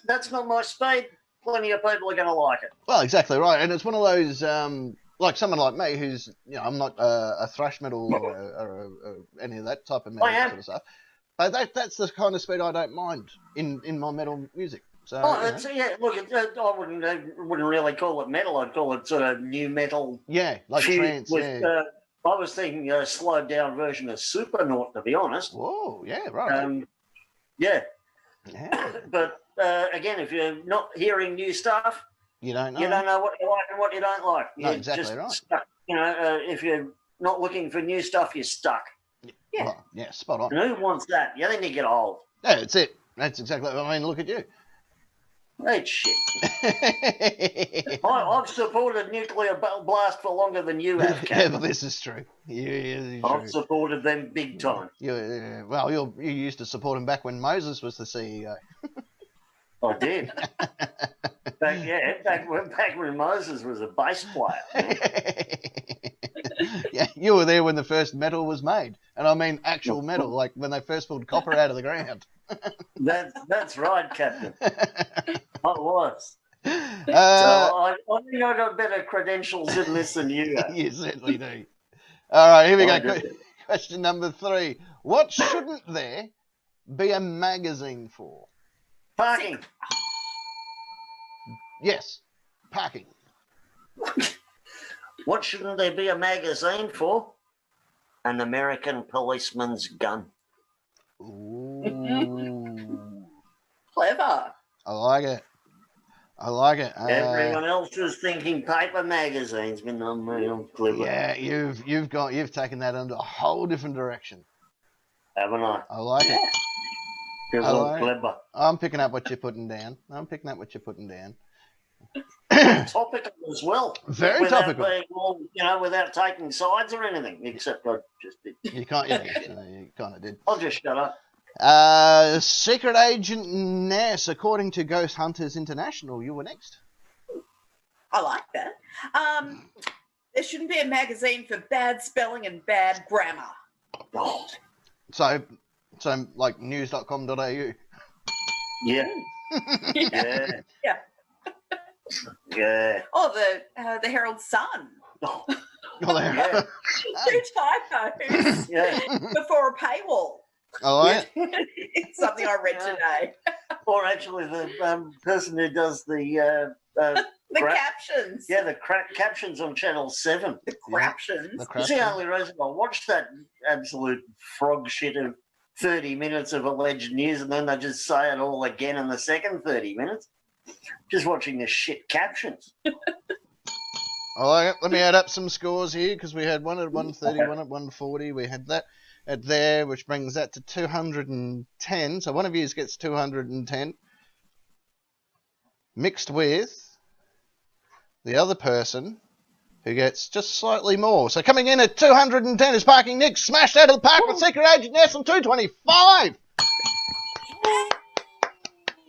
That's not my speed. Plenty of people are going to like it. Well, exactly right. And it's one of those, like someone like me who's, I'm not a thrash metal or any of that type of metal sort of stuff. But that's the kind of speed I don't mind in my metal music. So, look, I wouldn't really call it metal. I'd call it sort of new metal. Yeah, like trance. With, I was thinking a slowed down version of Supernaut, to be honest. Whoa, yeah, right. Yeah. Yeah. But again, if you're not hearing new stuff, You don't know. you don't know what you like and what you don't like. No, You're exactly just right. stuck. If you're not looking for new stuff, you're stuck. Yeah. Well, yeah, spot on. And who wants that? Yeah, then you get old. Yeah, that's it. That's exactly. I mean, look at you. That's shit. I've supported Nuclear Blast for longer than you have, Yeah, Kat. but this is true. Yeah, I've supported them big time. Well, you used to support him back when Moses was the CEO. I did. Back when Moses was a bass player. Yeah, you were there when the first metal was made. And I mean actual metal, like when they first pulled copper out of the ground. That's right, Captain. I was. So Uh, I think I got better credentials in this than you have. you certainly do. All right, here we I go. do. Question number 3. What shouldn't there be a magazine for? Parking. Yes, parking. What shouldn't there be a magazine for? An American policeman's gun. Ooh, Clever. I like it. I like it. Everyone else is thinking paper magazines, but not me. I'm clever, Yeah, you've taken that into a whole different direction. haven't I? I like it. Because I I'm like it. clever. I'm picking up what you're putting down. Topical as well. Very without topical. Being all, without taking sides or anything, except I just did. You can't. Yeah, you kind of did. I'll just shut up. Secret Agent Ness, according to Ghost Hunters International. You were next. I like that. There shouldn't be a magazine for bad spelling and bad grammar. Oh, So like news.com.au. yeah. Yeah. Yeah. Yeah. Yeah. Or the Herald Sun. Oh, Oh, there. yeah. 2 typos Yeah. before a paywall. I like it. It's something I read today. Or actually, the person who does the The Crap. captions. the crack captions on Channel 7. The craptions. The It's the only reason I watched that absolute frog shit of 30 minutes of alleged news, and then they just say it all again in the second 30 minutes. Just watching the shit captions. I like it. Let me add up some scores here because we had one at 130, one at 140. We had that at there, which brings that to 210. So one of you gets 210, mixed with the other person who gets just slightly more. So coming in at 210 is Parking Nick, smashed out of the park with Secret Agent Ness on 225.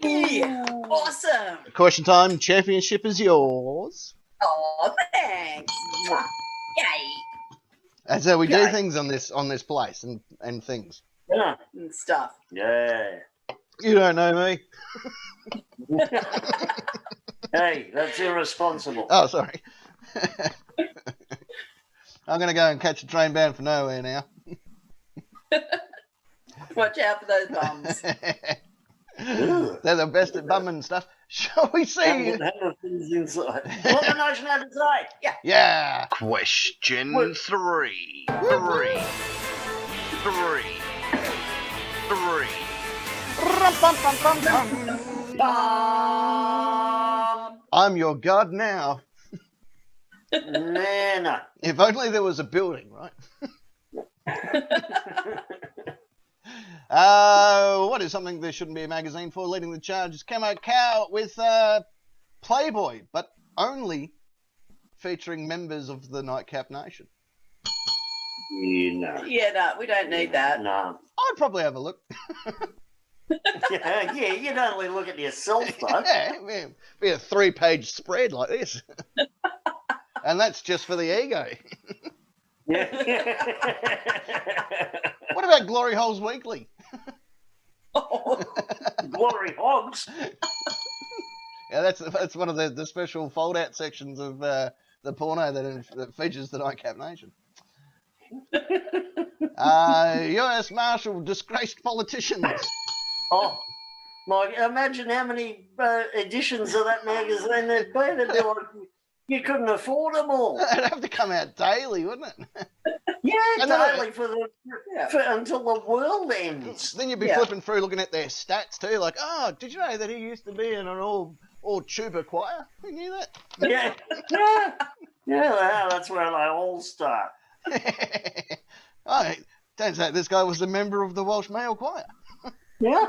Yeah. Awesome. Question time, championship is yours. Oh, thanks. Yay. That's how we do Yeah. things on this place and things. Yeah. And stuff. Yeah. You don't know me. Hey, that's irresponsible. Oh, sorry. I'm going to go and catch a train bound for nowhere now. Watch out for those bums. They're the best at bumming stuff. Shall we see? Have the things inside. What the nation had to say? Yeah. Yeah. Question What? 3. I'm your god now. Nana. If only there was a building, right? What is something there shouldn't be a magazine for? Leading the charge is Camo Cow with Playboy, but only featuring members of the Night Cap Nation. Yeah, no, we don't need that. No. I'd probably have a look. Yeah, you'd only look at yourself, though. Yeah, be a 3-page spread like this. And that's just for the ego. Yeah. What about Glory Holes Weekly? Glory hogs. Yeah, that's one of the special fold-out sections of the porno that features the Night Cap Nation. U.S. Marshal disgraced politicians. Oh, my! Imagine how many editions of that magazine there'd be. They'd be like, you couldn't afford them all. It'd have to come out daily, wouldn't it? Yeah, And then daily until the world ends. Then you'd be Yeah. flipping through looking at their stats too, like, oh, did you know that he used to be in an all tuba choir? Who knew that? Yeah, that's where they all start. Oh, turns out this guy was a member of the Welsh Male Choir. Yeah,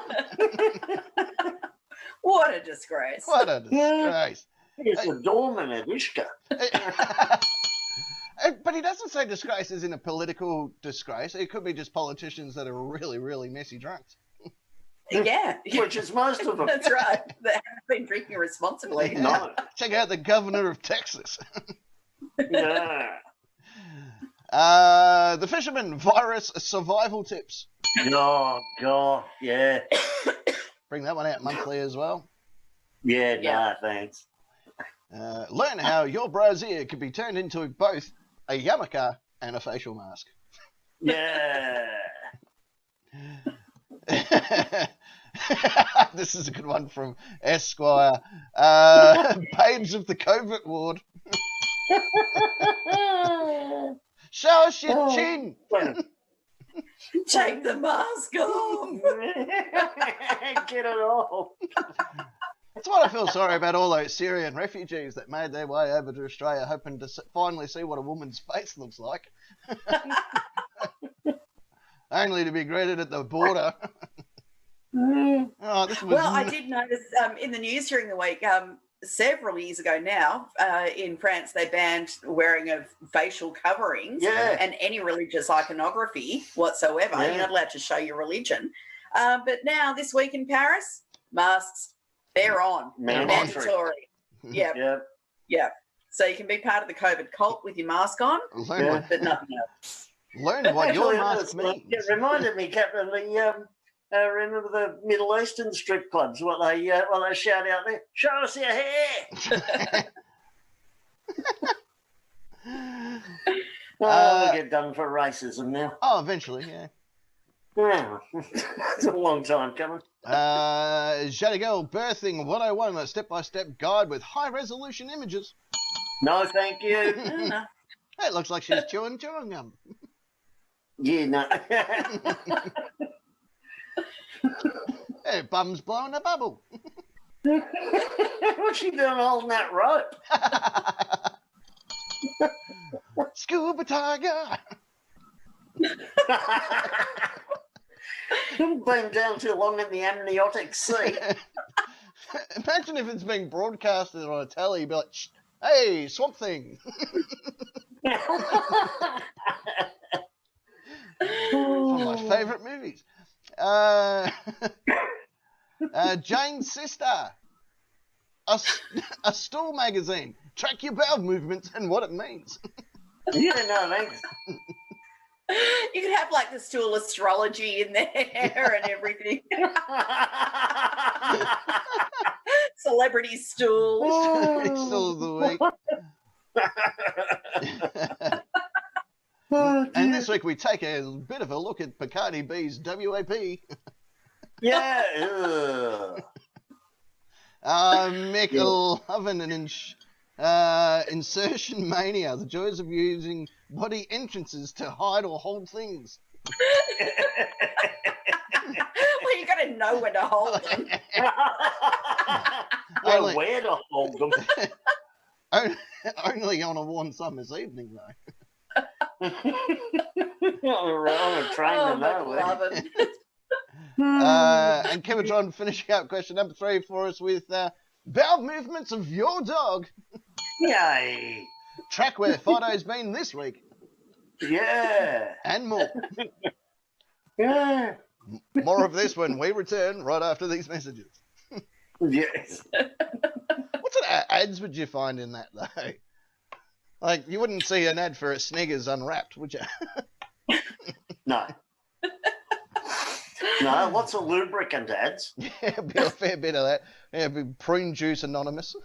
What a disgrace. What a disgrace. he's a doorman at Ishka. But he doesn't say disgrace as in a political disgrace. It could be just politicians that are really, really messy drunks. Yeah. Which is most of them. That's right. They haven't been drinking responsibly. No. Check out the governor of Texas. Yeah. The Fisherman Virus Survival Tips. Oh, God, yeah. Bring that one out monthly as well. Yeah, Yeah. nah, thanks. Learn how your brassiere can be turned into both a yarmulke and a facial mask. Yeah. This is a good one from Esquire. Babes of the Covert Ward. Show us your chin. Take the mask off. Get it off. That's what I feel sorry about all those Syrian refugees that made their way over to Australia hoping to finally see what a woman's face looks like. Only to be greeted at the border. Oh, this was... Well, I did notice in the news during the week, several years ago now, in France, they banned wearing of facial coverings and any religious iconography whatsoever. Yeah. You're not allowed to show your religion. But now, this week in Paris, masks, they're on. Mandatory. Yeah. Yeah. Yeah. So you can be part of the COVID cult with your mask on, Learn, but nothing else. learn what your Actually, mask means. it reminded me, Captain, remember the Middle Eastern strip clubs, what they shout out there, show us your hair. We'll get done for racism now. Oh, eventually, yeah. Yeah. It's a long time coming. Shady Girl Birthing 101, a step-by-step guide with high-resolution images. No, thank you. It looks like she's chewing gum. Yeah, no. Hey, bum's blowing a bubble. What's she doing holding that rope? Scuba tiger. Been down too long in the amniotic sea. Imagine if it's being broadcasted on a telly, you'd be like, "Shh, hey, Swamp Thing." One of my favourite movies. Jane's Sister. A stool magazine. Track your bowel movements and what it means. Yeah, no, thanks. You could have like the stool astrology in there and everything. Celebrity stool. Stool of the week. And this week we take a bit of a look at Bacardi B's WAP. Yeah. Mick loving an insertion mania. The joys of using body entrances to hide or hold things. Well, you got to know when to hold them. Well, where to hold them? Only on a warm summer's evening, though. I'm a train to know. And Kevatron finishing up question number 3 for us with bowel movements of your dog. Yay. Track where Fido's been this week. Yeah. And more. Yeah. More of this when we return right after these messages. Yes. What sort of ads would you find in that, though? Like, you wouldn't see an ad for a Snickers Unwrapped, would you? No. No, lots of lubricant ads. Yeah, it'd be a fair bit of that. Yeah, it'd be Prune Juice Anonymous.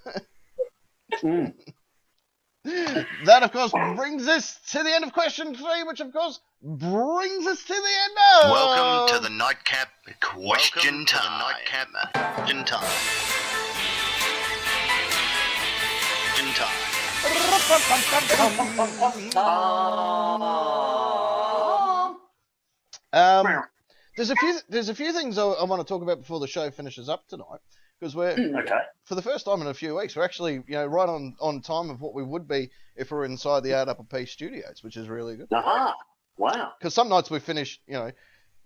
That, of course, brings us to the end of question 3, which, of course, brings us to the end of... Welcome to the Night Cap question time. Question time. Question time. There's a few things I want to talk about before the show finishes up tonight, because we're for the first time in a few weeks we're actually right on time of what we would be if we were inside the Art Upper P studios, which is really good. Wow. Because some nights we finish,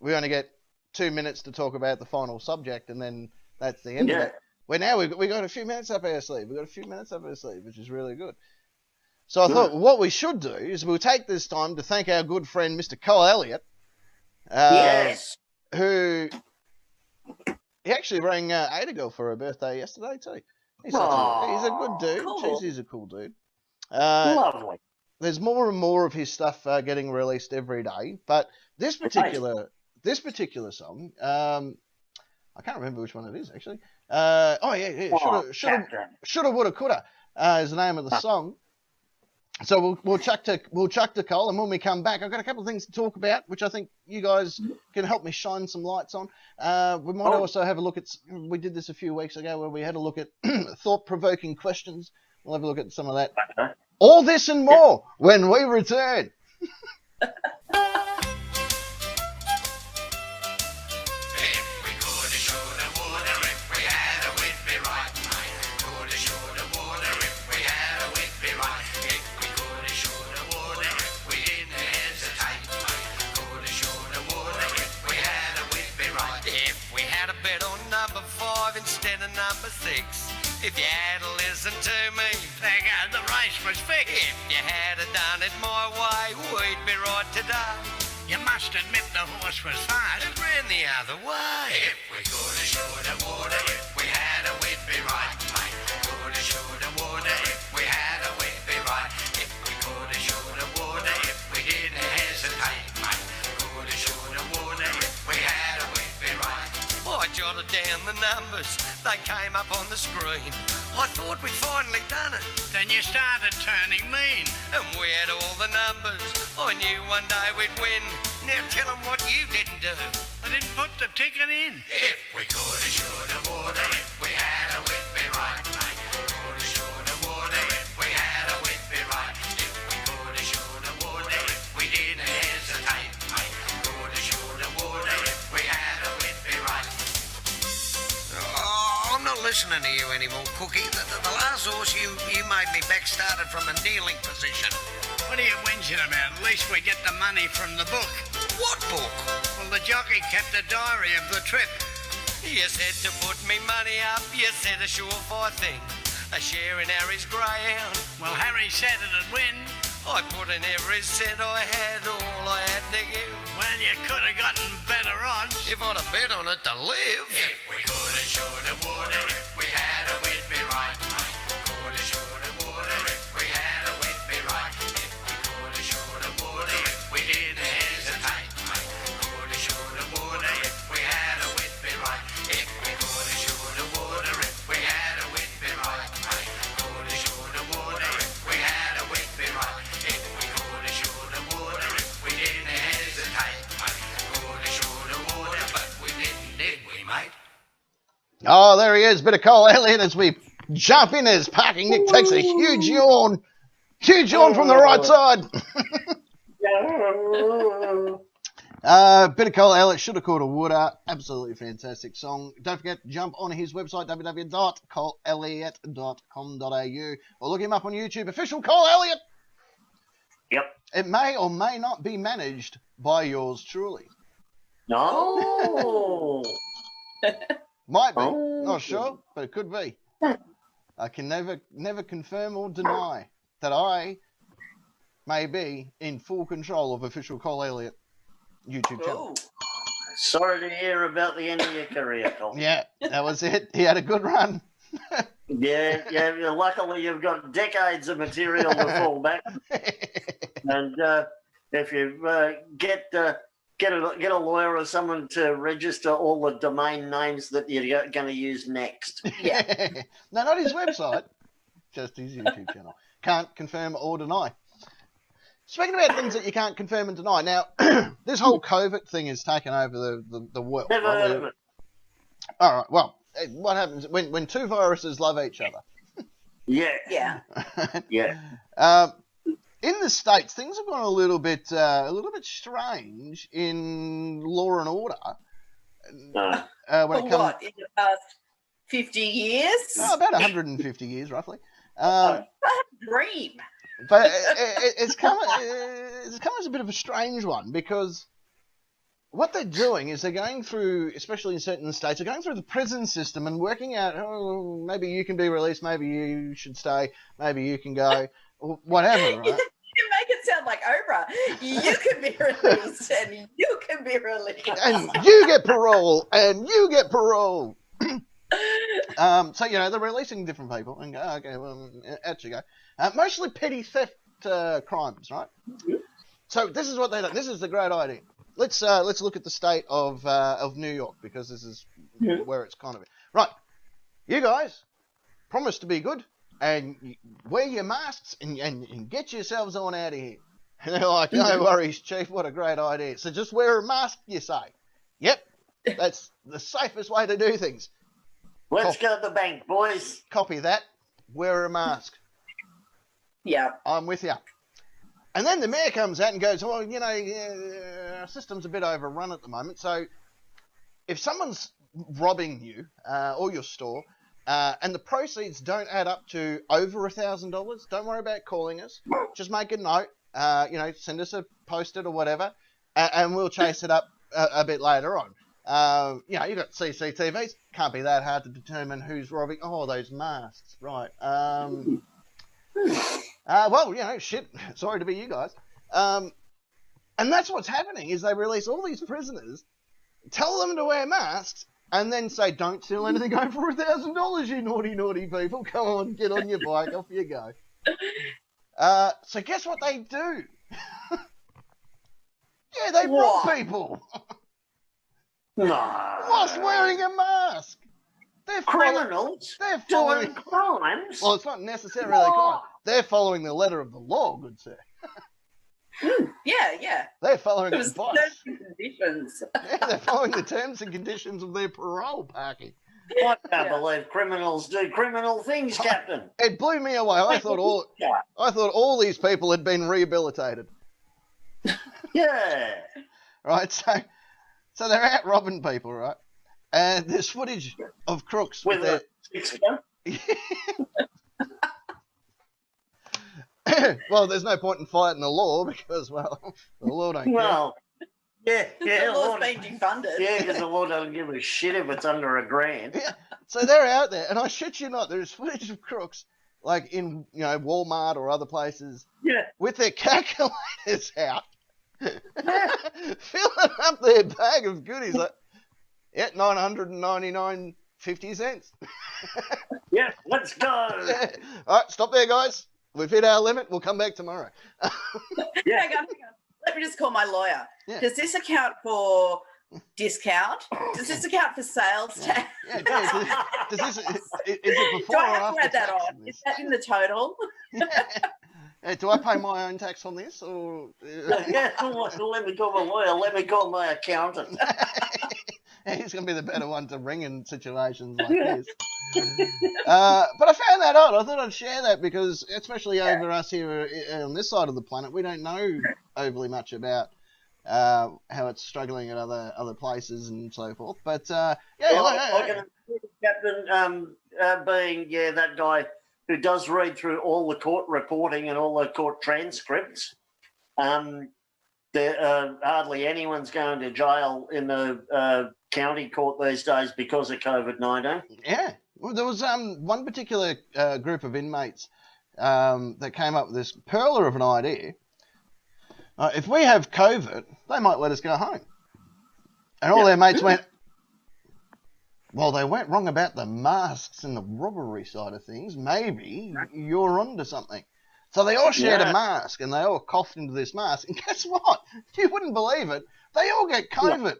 we only get 2 minutes to talk about the final subject, and then that's the end of it. Where now we got a few minutes up our sleeve. Which is really good. So I thought what we should do is we'll take this time to thank our good friend Mr. Cole Elliott. Yes. Who he actually rang Ada Girl for her birthday yesterday too. He's a good dude. Cool. He's a cool dude. Lovely. there's more and more of his stuff getting released every day. But this particular song, I can't remember which one it is actually. Shoulda, woulda, coulda is the name of the song. So we'll chuck to Cole, and when we come back, I've got a couple of things to talk about, which I think you guys can help me shine some lights on. We might also have a look at. We did this a few weeks ago, where we had a look at thought-provoking questions. We'll have a look at some of that. All this and more when we return. Instead of number 6, if you had to listen to me, the race was fixed. If you had done it my way, we'd be right today. You must admit the horse was fast. It ran the other way. If we coulda, shoulda, woulda, if we had we'd be right, mate. Coulda, shoulda, woulda, if we had we'd be right. If we coulda, shoulda, woulda, if we didn't hesitate, mate. Coulda, shoulda, woulda, if we had we'd be right. I jotted down the numbers, they came up on the screen. I thought we'd finally done it. Then you started turning mean. And we had all the numbers, I knew one day we'd win. Now tell them what you didn't do. I didn't put the ticket in. If we coulda, shoulda, woulda, if we had we'd be right, mate. Coulda, shoulda, woulda, if we had we'd be right. If we coulda, shoulda, woulda, if we didn't hesitate, mate. Coulda, shoulda, woulda, if we had we'd be right. I'm not listening to you anymore, Cookie. The last horse you made me back started from a kneeling position. What are you whinging about? At least we get the money from the book. What book? Well, the jockey kept a diary of the trip. You said to put me money up. You said a surefire thing. A share in Harry's greyhound. Well, Harry said it'd win. I put in every cent I had, all I had to give. Well, you could have gotten better odds. If I'd have bet on it to live. If we coulda, shoulda, woulda, if we had we'd be right, mate. Coulda, shoulda, woulda, if we had we'd be right. If we coulda, shoulda, woulda, if we didn't hesitate, mate. Coulda, shoulda, woulda, if we had we'd be right. If we coulda, shoulda, woulda, if we had we'd be right, mate. Coulda, shoulda, woulda, if we had we'd be right. If we coulda, shoulda, woulda, if we didn't hesitate, mate. Coulda, shoulda, woulda, but we didn't, did we, mate? Oh, there he is, bit of Cole Elliott as we jump in as Parking Nick takes a huge yawn. Huge yawn from the right side. Bit of Cole Elliott, shoulda, coulda, woulda. Absolutely fantastic song. Don't forget to jump on his website, www.coleelliott.com.au, or look him up on YouTube, official Cole Elliott. Yep. It may or may not be managed by yours truly. No. Might be. Not sure, but it could be. I can never confirm or deny that I may be in full control of official Cole Elliott YouTube channel. Sorry to hear about the end of your career, Cole. Yeah, that was it. He had a good run. Yeah. Luckily, you've got decades of material to fall back. And if you get a lawyer or someone to register all the domain names that you're going to use next. Yeah. No, not his website, just his YouTube channel. Can't confirm or deny. Speaking about things that you can't confirm and deny, now, this whole COVID thing has taken over the world. Never heard of it. All right, well, what happens when two viruses love each other? Yeah. In the States, things have gone a little bit strange in law and order. No. When it comes, What, in the past 50 years? about 150 years, roughly. Dream. But it's come as a bit of a strange one, because what they're doing is they're going through, especially in certain states, they're going through the prison system and working out, oh, maybe you can be released, maybe you should stay, maybe you can go, or whatever, right? You make it sound like Oprah. You can be released and you can be released. And you get parole, and you get parole. So, they're releasing different people and go, okay, well, out you go. Mostly petty theft crimes, right? So this is what they do. This is the great idea. Let's look at the state of New York, because this is where it's kind of right. You guys promise to be good and wear your masks and get yourselves on out of here. And they're like, no worries, Chief. What a great idea. So just wear a mask, you say? Yep, that's the safest way to do things. Let's go to the bank, boys. Copy that. Wear a mask. Yeah. I'm with you. And then the mayor comes out and goes, well, you know, our system's a bit overrun at the moment. So if someone's robbing you or your store and the proceeds don't add up to over $1,000, don't worry about calling us. Just make a note, you know, send us a post-it or whatever, and we'll chase it up a bit later on. You know, you've got CCTVs. Can't be that hard to determine who's robbing. Oh, those masks. Right. Well, you know, shit, sorry to be you guys. And that's what's happening, is they release all these prisoners, tell them to wear masks, and then say, don't steal anything over $1,000, you naughty, naughty people. Come on, get on your bike, off you go. So guess what they do? Yeah, they rob people. No. Whilst wearing a mask. They're Criminals They're doing following... crimes. Well, it's not necessarily a crime. They're following the letter of the law, good sir. Yeah. They're following It was advice. terms and conditions. Yeah, they're following the terms and conditions of their parole parking. I can't believe criminals do criminal things, Captain. It blew me away. I thought all these people had been rehabilitated. Yeah. Right, so they're out robbing people, right? And there's footage of crooks With their... a six-gun. Well, there's no point in fighting the law because, well, the law don't care. Well, yeah. The law's Lord- been defunded. Yeah, because the law doesn't give a shit if it's under $1,000. Yeah. So they're out there, and I shit you not, there's footage of crooks, like in, you know, Walmart or other places, Yeah. with their calculators out, filling up their bag of goodies. Like, yeah, 999.50 cents. Yeah, let's go. Yeah. All right, stop there, guys. We've hit our limit. We'll come back tomorrow. Yeah. Hang on. Let me just call my lawyer. Yeah. Does this account for discount? Does this account for sales tax? Yeah, does this, is it before Do I or have to after add that tax on? Is that in the total? Yeah, do I pay my own tax on this, or? Yeah, let me call my lawyer. Let me call my accountant. He's going to be the better one to ring in situations like this. But I found that odd. I thought I'd share that because, especially over us here on this side of the planet, we don't know overly much about how it's struggling at other places and so forth. But yeah, I can agree with Captain being that guy who does read through all the court reporting and all the court transcripts. Hardly anyone's going to jail in the county court these days because of COVID-19. yeah. Well, there was one particular group of inmates that came up with this perler of an idea. If we have COVID, they might let us go home. And all their mates went, well, they went wrong about the masks and the robbery side of things. Maybe you're onto something. So they all shared a mask and they all coughed into this mask. And guess what? You wouldn't believe it. They all get COVID.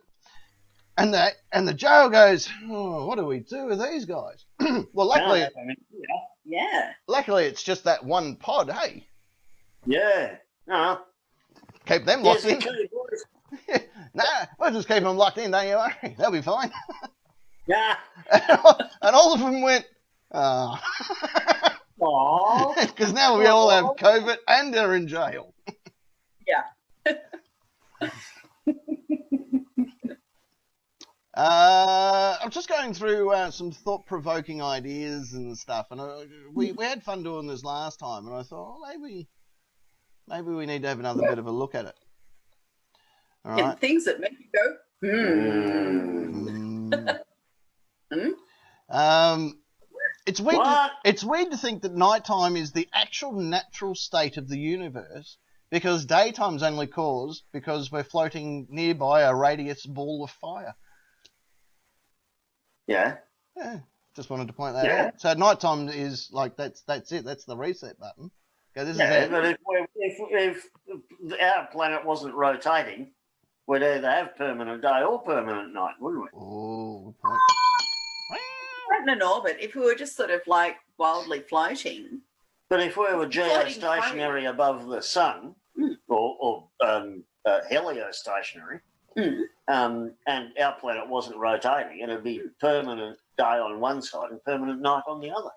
And the jail goes, oh, what do we do with these guys? Well, luckily, luckily it's just that one pod, hey? Yeah. No. Keep them locked in. Nah, we'll just keep them locked in, don't you worry. They'll be fine. Yeah. And all of them went, oh. Because now we all have COVID and are in jail. Yeah. I'm just going through some thought-provoking ideas and stuff, and we had fun doing this last time, and I thought, maybe we need to have another bit of a look at it. All right. And things that make you go, It's weird. It's weird to think that nighttime is the actual natural state of the universe, because daytime's only caused because we're floating nearby a radius ball of fire. Yeah. Yeah. Just wanted to point that out. So nighttime is like that's it. That's the reset button. This is Yeah, it. but if our planet wasn't rotating, we'd either have permanent day or permanent night, wouldn't we? Oh, good point. Not in an orbit. If we were just sort of like wildly floating. But if we were Floating geostationary above the sun, or heliostationary, and our planet wasn't rotating, it'd be permanent day on one side and permanent night on the other.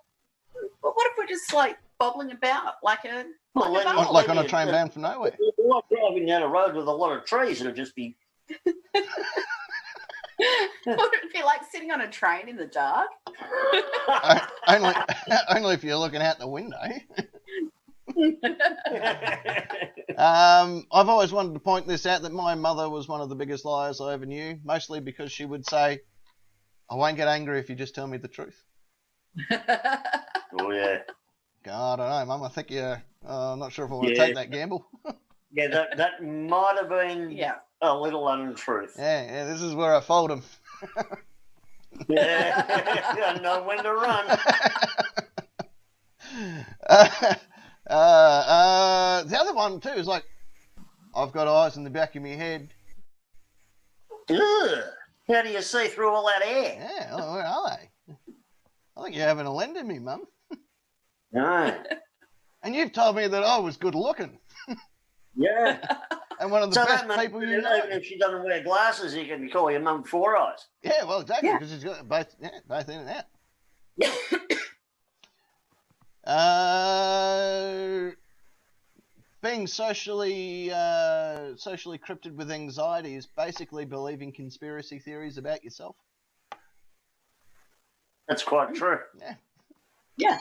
But what if we're just like bobbling about like a Well, then bubble? Like on a train bound from nowhere. Like driving down a road with a lot of trees, it'd just be. Would it be like sitting on a train in the dark? only if you're looking out the window. I've always wanted to point this out that my mother was one of the biggest liars I ever knew, mostly because she would say, I won't get angry if you just tell me the truth. Oh, yeah. God, I don't know, Mum. I think I'm not sure if I want to take that gamble. Yeah, that might have been a little untruth. Yeah, this is where I fold them. Yeah, I know when to run. The other one, too, is like, I've got eyes in the back of my head. Ugh. How do you see through all that air? Yeah, well, where are they? I think you're having a lend in me, Mum. No. And you've told me that I was good looking. Yeah. And one of the So best that means people you know. even if she doesn't wear glasses, you can call your mum Four Eyes. Yeah, well, exactly, Yeah. because she's got both in and out. Yeah. Being socially cryptid with anxiety is basically believing conspiracy theories about yourself. That's quite true. Yeah. Yeah.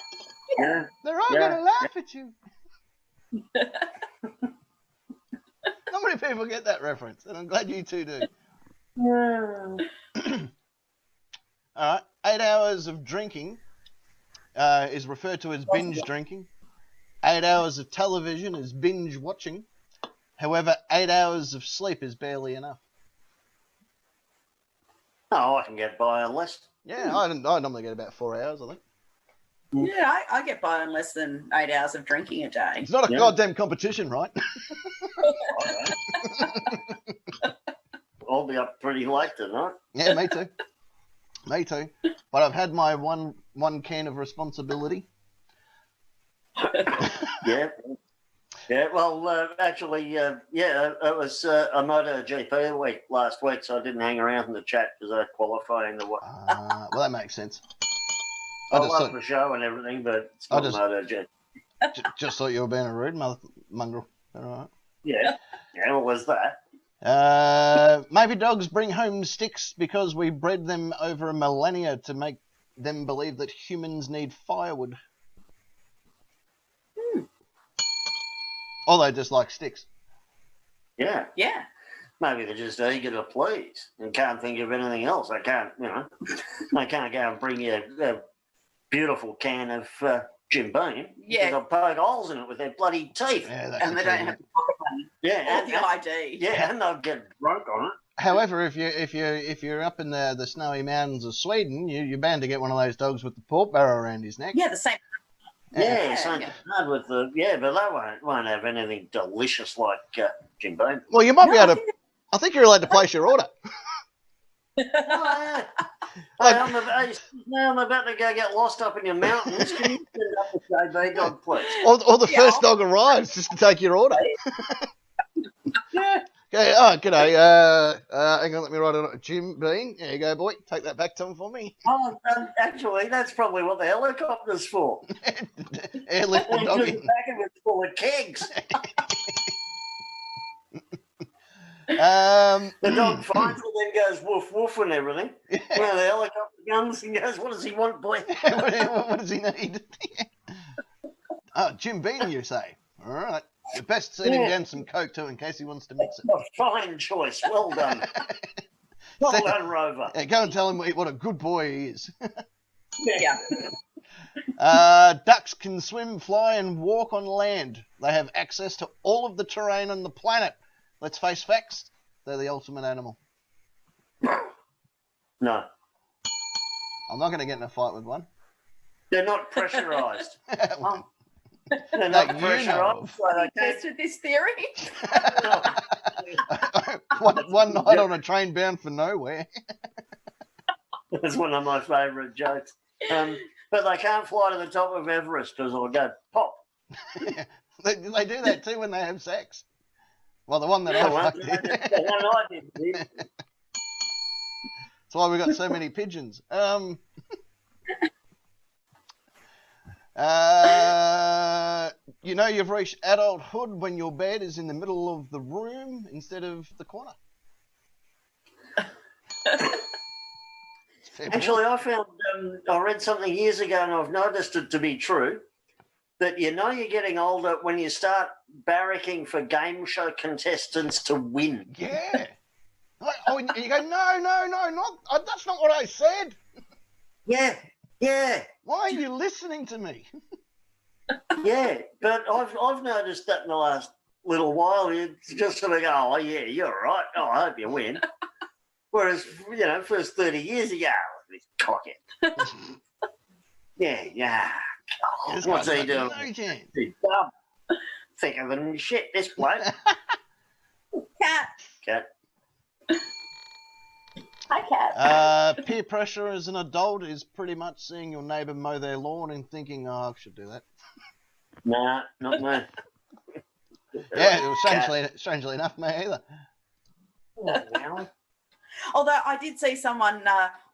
Yeah. They're all going to laugh at you. Not many people get that reference, and I'm glad you two do. All right, 8 hours of drinking is referred to as binge drinking. 8 hours of television is binge watching. However, 8 hours of sleep is barely enough. Oh, I can get by on less. Yeah, I normally get about 4 hours, I think. Yeah, I get by on less than 8 hours of drinking a day. It's not a goddamn competition, right? I'll be up pretty late tonight. Yeah, me too. Me too. But I've had my one can of responsibility. Yeah. Yeah, well, actually, it was a MotoGP week last week, so I didn't hang around in the chat because I qualify in the what. Well, that makes sense. I love the show and everything, but it's not MotoGP. Just thought you were being a rude mongrel. All right. Yeah. Yeah, what was that? Maybe dogs bring home sticks because we bred them over millennia to make them believe that humans need firewood. Or they just like sticks. Yeah. Yeah. Maybe they're just eager to please and can't think of anything else. They can't, they can't go and bring you a beautiful can of Jim Beam. Yeah. They'll poke holes in it with their bloody teeth. Yeah, that's And they don't have the pocket money Yeah, or the ID. Yeah, and they'll get drunk on it. However, if you're up in the snowy mountains of Sweden, you're bound to get one of those dogs with the pork barrel around his neck. Yeah, the same. Yeah, same hard with but they won't have anything delicious like Jim Beam. Well, you might be able to. I think you're allowed to place your order. Oh, yeah. I'm about to go get lost up in your mountains. Can you send up a JB dog, please? Or the first dog arrives just to take your order. Yeah. Okay, g'day. Hang on, let me write it on. Jim Bean. There you go, boy. Take that back to him for me. Oh, actually, that's probably what the helicopter's for. Airlift the dog Just in. back of it's full of kegs. The dog finds it, then goes woof woof and everything. Well, the helicopter comes and goes, "What does he want, boy?" What does he need? Oh, Jim Bean, you say? All right. You best send him down some Coke too in case he wants to mix it. A fine choice. Well done. Well done, Rover. Yeah, go and tell him what a good boy he is. Yeah. Ducks can swim, fly, and walk on land. They have access to all of the terrain on the planet. Let's face facts, they're the ultimate animal. No. I'm not going to get in a fight with one. They're not pressurised. They're That not you pressure know on, of. so they I can't. tested this theory. one night on a train bound for nowhere. That's one of my favourite jokes. But they can't fly to the top of Everest because it'll go pop. They do that too when they have sex. Well, the one that I The one fucked did. the one I did. That's why we got so many pigeons. You know you've reached adulthood when your bed is in the middle of the room instead of the corner. Actually, I found, I read something years ago and I've noticed it to be true, that you know you're getting older when you start barracking for game show contestants to win. Yeah. Oh, and you go, no, that's not what I said. Yeah, yeah, Why are you listening to me? yeah. But I've noticed that in the last little while. You just sort of go, oh, yeah, you're right. Oh, I hope you win. Whereas, first 30 years ago, this cockhead. Yeah. Oh, what's he doing? No chance. He's dumb. Thicker than shit, this bloke. Cat. Hi, Cat. Peer pressure as an adult is pretty much seeing your neighbour mow their lawn and thinking, oh, I should do that. Nah, not me. Yeah, it was strangely enough, me either. Although I did see someone,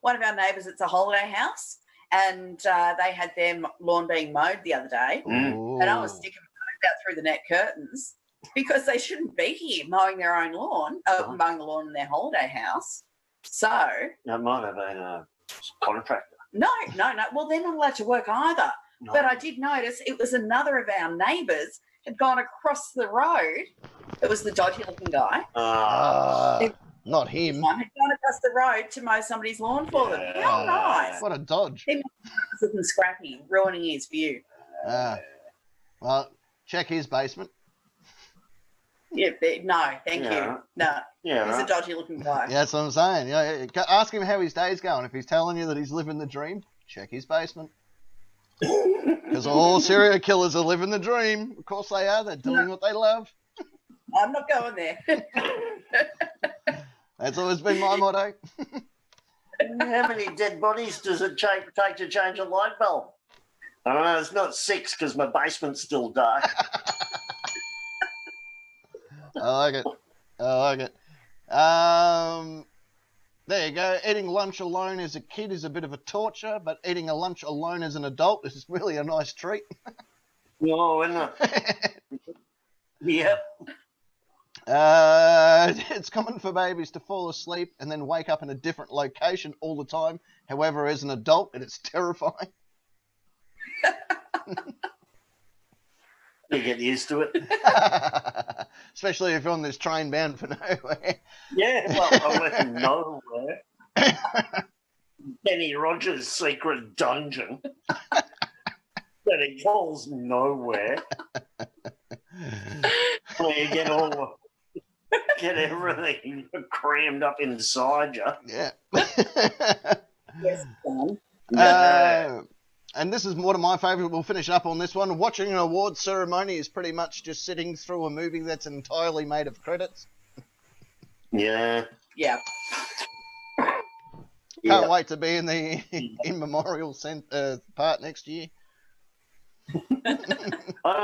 one of our neighbours, it's a holiday house, and they had their lawn being mowed the other day. Ooh. And I was sticking my nose out through the net curtains because they shouldn't be here mowing their own lawn, mowing the lawn in their holiday house. So That might have been a contractor. no. Well, they're not allowed to work either. No. But I did notice it was another of our neighbours had gone across the road. It was the dodgy-looking guy. Not him. One had gone across the road to mow somebody's lawn for them. How nice. What a dodge. He was looking scrappy, ruining his view. Well, check his basement. Yeah, no, thank you. No, Yeah, he's a right. dodgy-looking guy. Yeah, that's what I'm saying. Yeah, ask him how his day's going. If he's telling you that he's living the dream, check his basement. Because all serial killers are living the dream. Of course they are. They're doing what they love. I'm not going there. That's always been my motto. How many dead bodies does it take to change a light bulb? I don't know. It's not 6 because my basement's still dark. I like it. There you go. Eating lunch alone as a kid is a bit of a torture, but eating a lunch alone as an adult is really a nice treat. No, isn't it? Yep. It's common for babies to fall asleep and then wake up in a different location all the time. However, as an adult, it's terrifying. You get used to it. Especially if you're on this train bound for nowhere. Yeah, well, I went nowhere. Benny Rogers' secret dungeon. But he falls nowhere. Where you get everything crammed up inside you. Yeah. Yes, John. And this is one of my favourite. We'll finish up on this one. Watching an awards ceremony is pretty much just sitting through a movie that's entirely made of credits. Yeah. Yeah. Can't wait to be in the in memorial part next year. I don't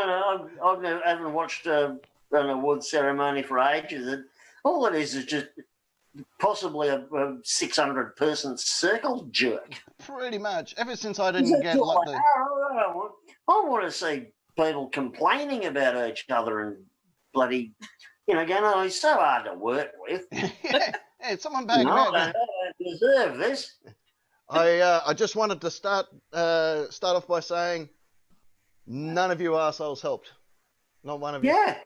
know. I haven't watched an award ceremony for ages. And all it is just possibly a 600-person circle jerk. Pretty much. Ever since I didn't get like the... I want to see people complaining about each other and bloody, going, oh, he's so hard to work with. yeah, someone back No, about I that. don't deserve this. I just wanted to start off by saying none of you arseholes helped. Not one of you. Yeah.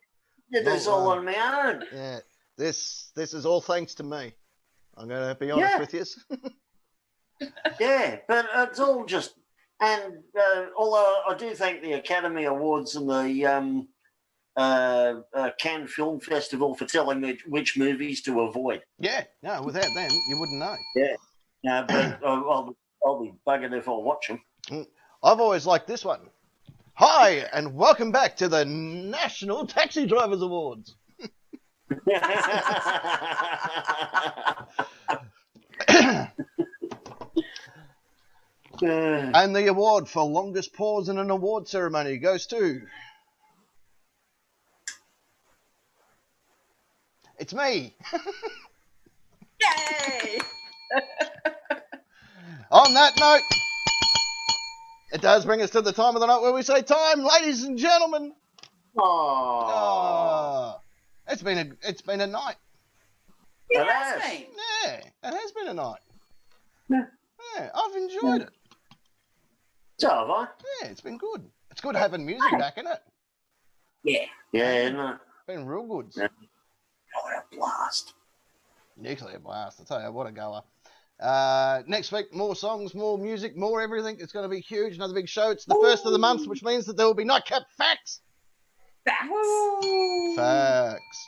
Did this all one. on my own. Yeah. This is all thanks to me. I'm going to be honest with you. Yeah, but it's all just, and although I do thank the Academy Awards and the Cannes Film Festival for telling me which movies to avoid. Yeah, no, without them, you wouldn't know. Yeah, no, but I'll be buggered if I watch them. I've always liked this one. Hi, and welcome back to the National Taxi Drivers Awards. And the award for longest pause in an award ceremony goes to... It's me. Yay! On that note, it does bring us to the time of the night where we say time, ladies and gentlemen. Oh, It's been a night. It has been. Yeah, it has been a night. Yeah. Yeah, I've enjoyed it. so have I. Yeah, it's been good. It's good having music back, isn't it? Yeah. Yeah, isn't it? Been real good. Yeah. What a blast. Nuclear blast. I tell you, what a goer. Next week, more songs, more music, more everything. It's going to be huge. Another big show. It's the first of the month, which means that there will be Nightcap Facts. Facts.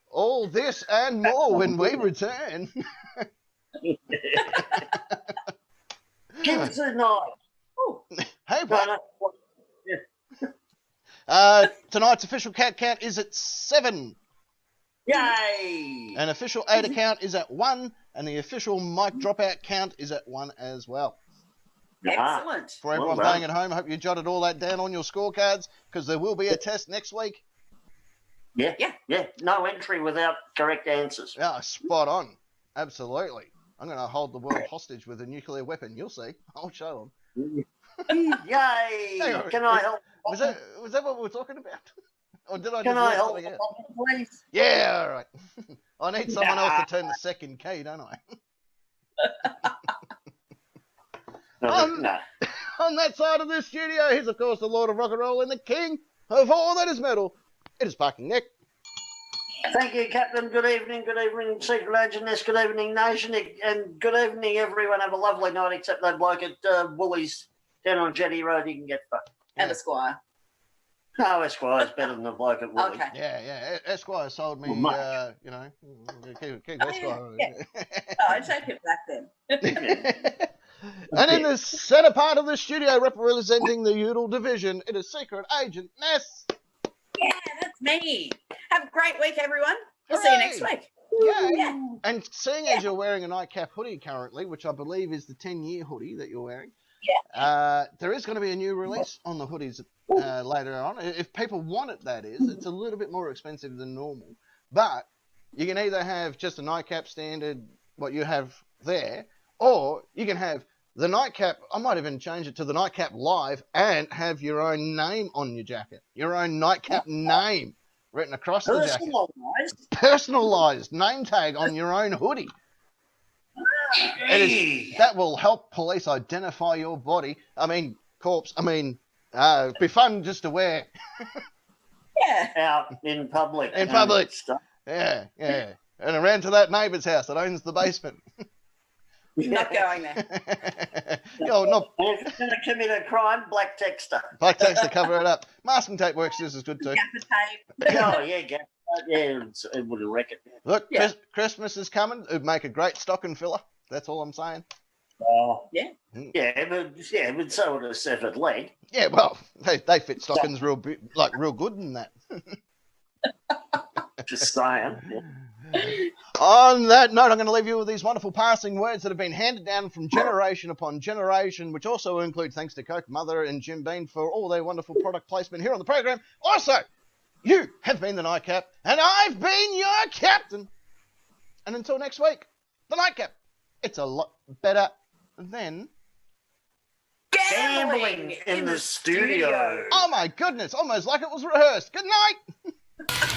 All this and more when we return. Give us a night. Hey, No, bud. no. Tonight's official cat count is at 7. Yay! An official 8 account is at 1, and the official mic dropout count is at 1 as well. Excellent. For everyone Well done. playing at home, I hope you jotted all that down on your scorecards, because there will be a test next week. Yeah. No entry without correct answers. Yeah, spot on. Absolutely. I'm going to hold the world hostage with a nuclear weapon. You'll see. I'll show them. Yay! Hang on, Can I help? Was that what we were talking about? Or did I Can just I learn help, something else? please? Yeah, all right. I need someone else to turn the second key, don't I? No. On that side of the studio, he's of course the Lord of Rock and Roll and the King of all that is metal. It is Parking Nick. Thank you, Captain. Good evening, Secret Agentess. Good evening, Nation. And good evening, everyone. Have a lovely night, except that bloke at Woolies down on Jetty Road. You can get fucked. And Esquire. No, Esquire's better than the bloke at Woolies. Okay. Yeah. Esquire sold me, Well, keep Esquire. Yeah. Oh, I take it back then. And in the centre part of the studio, representing the Udall division, it is Secret Agent Ness. Yeah, that's me. Have a great week, everyone. We'll see you next week. Yeah. And seeing as you're wearing a Nightcap hoodie currently, which I believe is the 10-year hoodie that you're wearing, there is going to be a new release on the hoodies later on. If people want it, that is. It's a little bit more expensive than normal. But you can either have just a Nightcap standard, what you have there, or you can have the Nightcap. I might even change it to the Nightcap Live and have your own name on your jacket. Your own Nightcap name written across the jacket. Personalised name tag on your own hoodie. That will help police identify your body. Corpse. Be fun just to wear. Yeah. Out in public. In public. Yeah. And around to that neighbour's house that owns the basement. Not going there. If you're going to commit a crime, black texter. Black text to cover it up. Masking tape works just as good too. Gaffer tape. Oh, yeah, it would wreck it. Look, Christmas is coming. It'd make a great stocking filler. That's all I'm saying. Oh. Yeah. But so would a severed leg. Yeah, well, they fit stockings real good in that. Just saying. Yeah. On that note, I'm going to leave you with these wonderful passing words that have been handed down from generation upon generation, which also include thanks to Coke Mother and Jim Bean for all their wonderful product placement here on the program. Also, you have been the Nightcap, and I've been your captain. And until next week, the Nightcap. It's a lot better than Gambling in the studio. Oh my goodness, almost like it was rehearsed. Good night.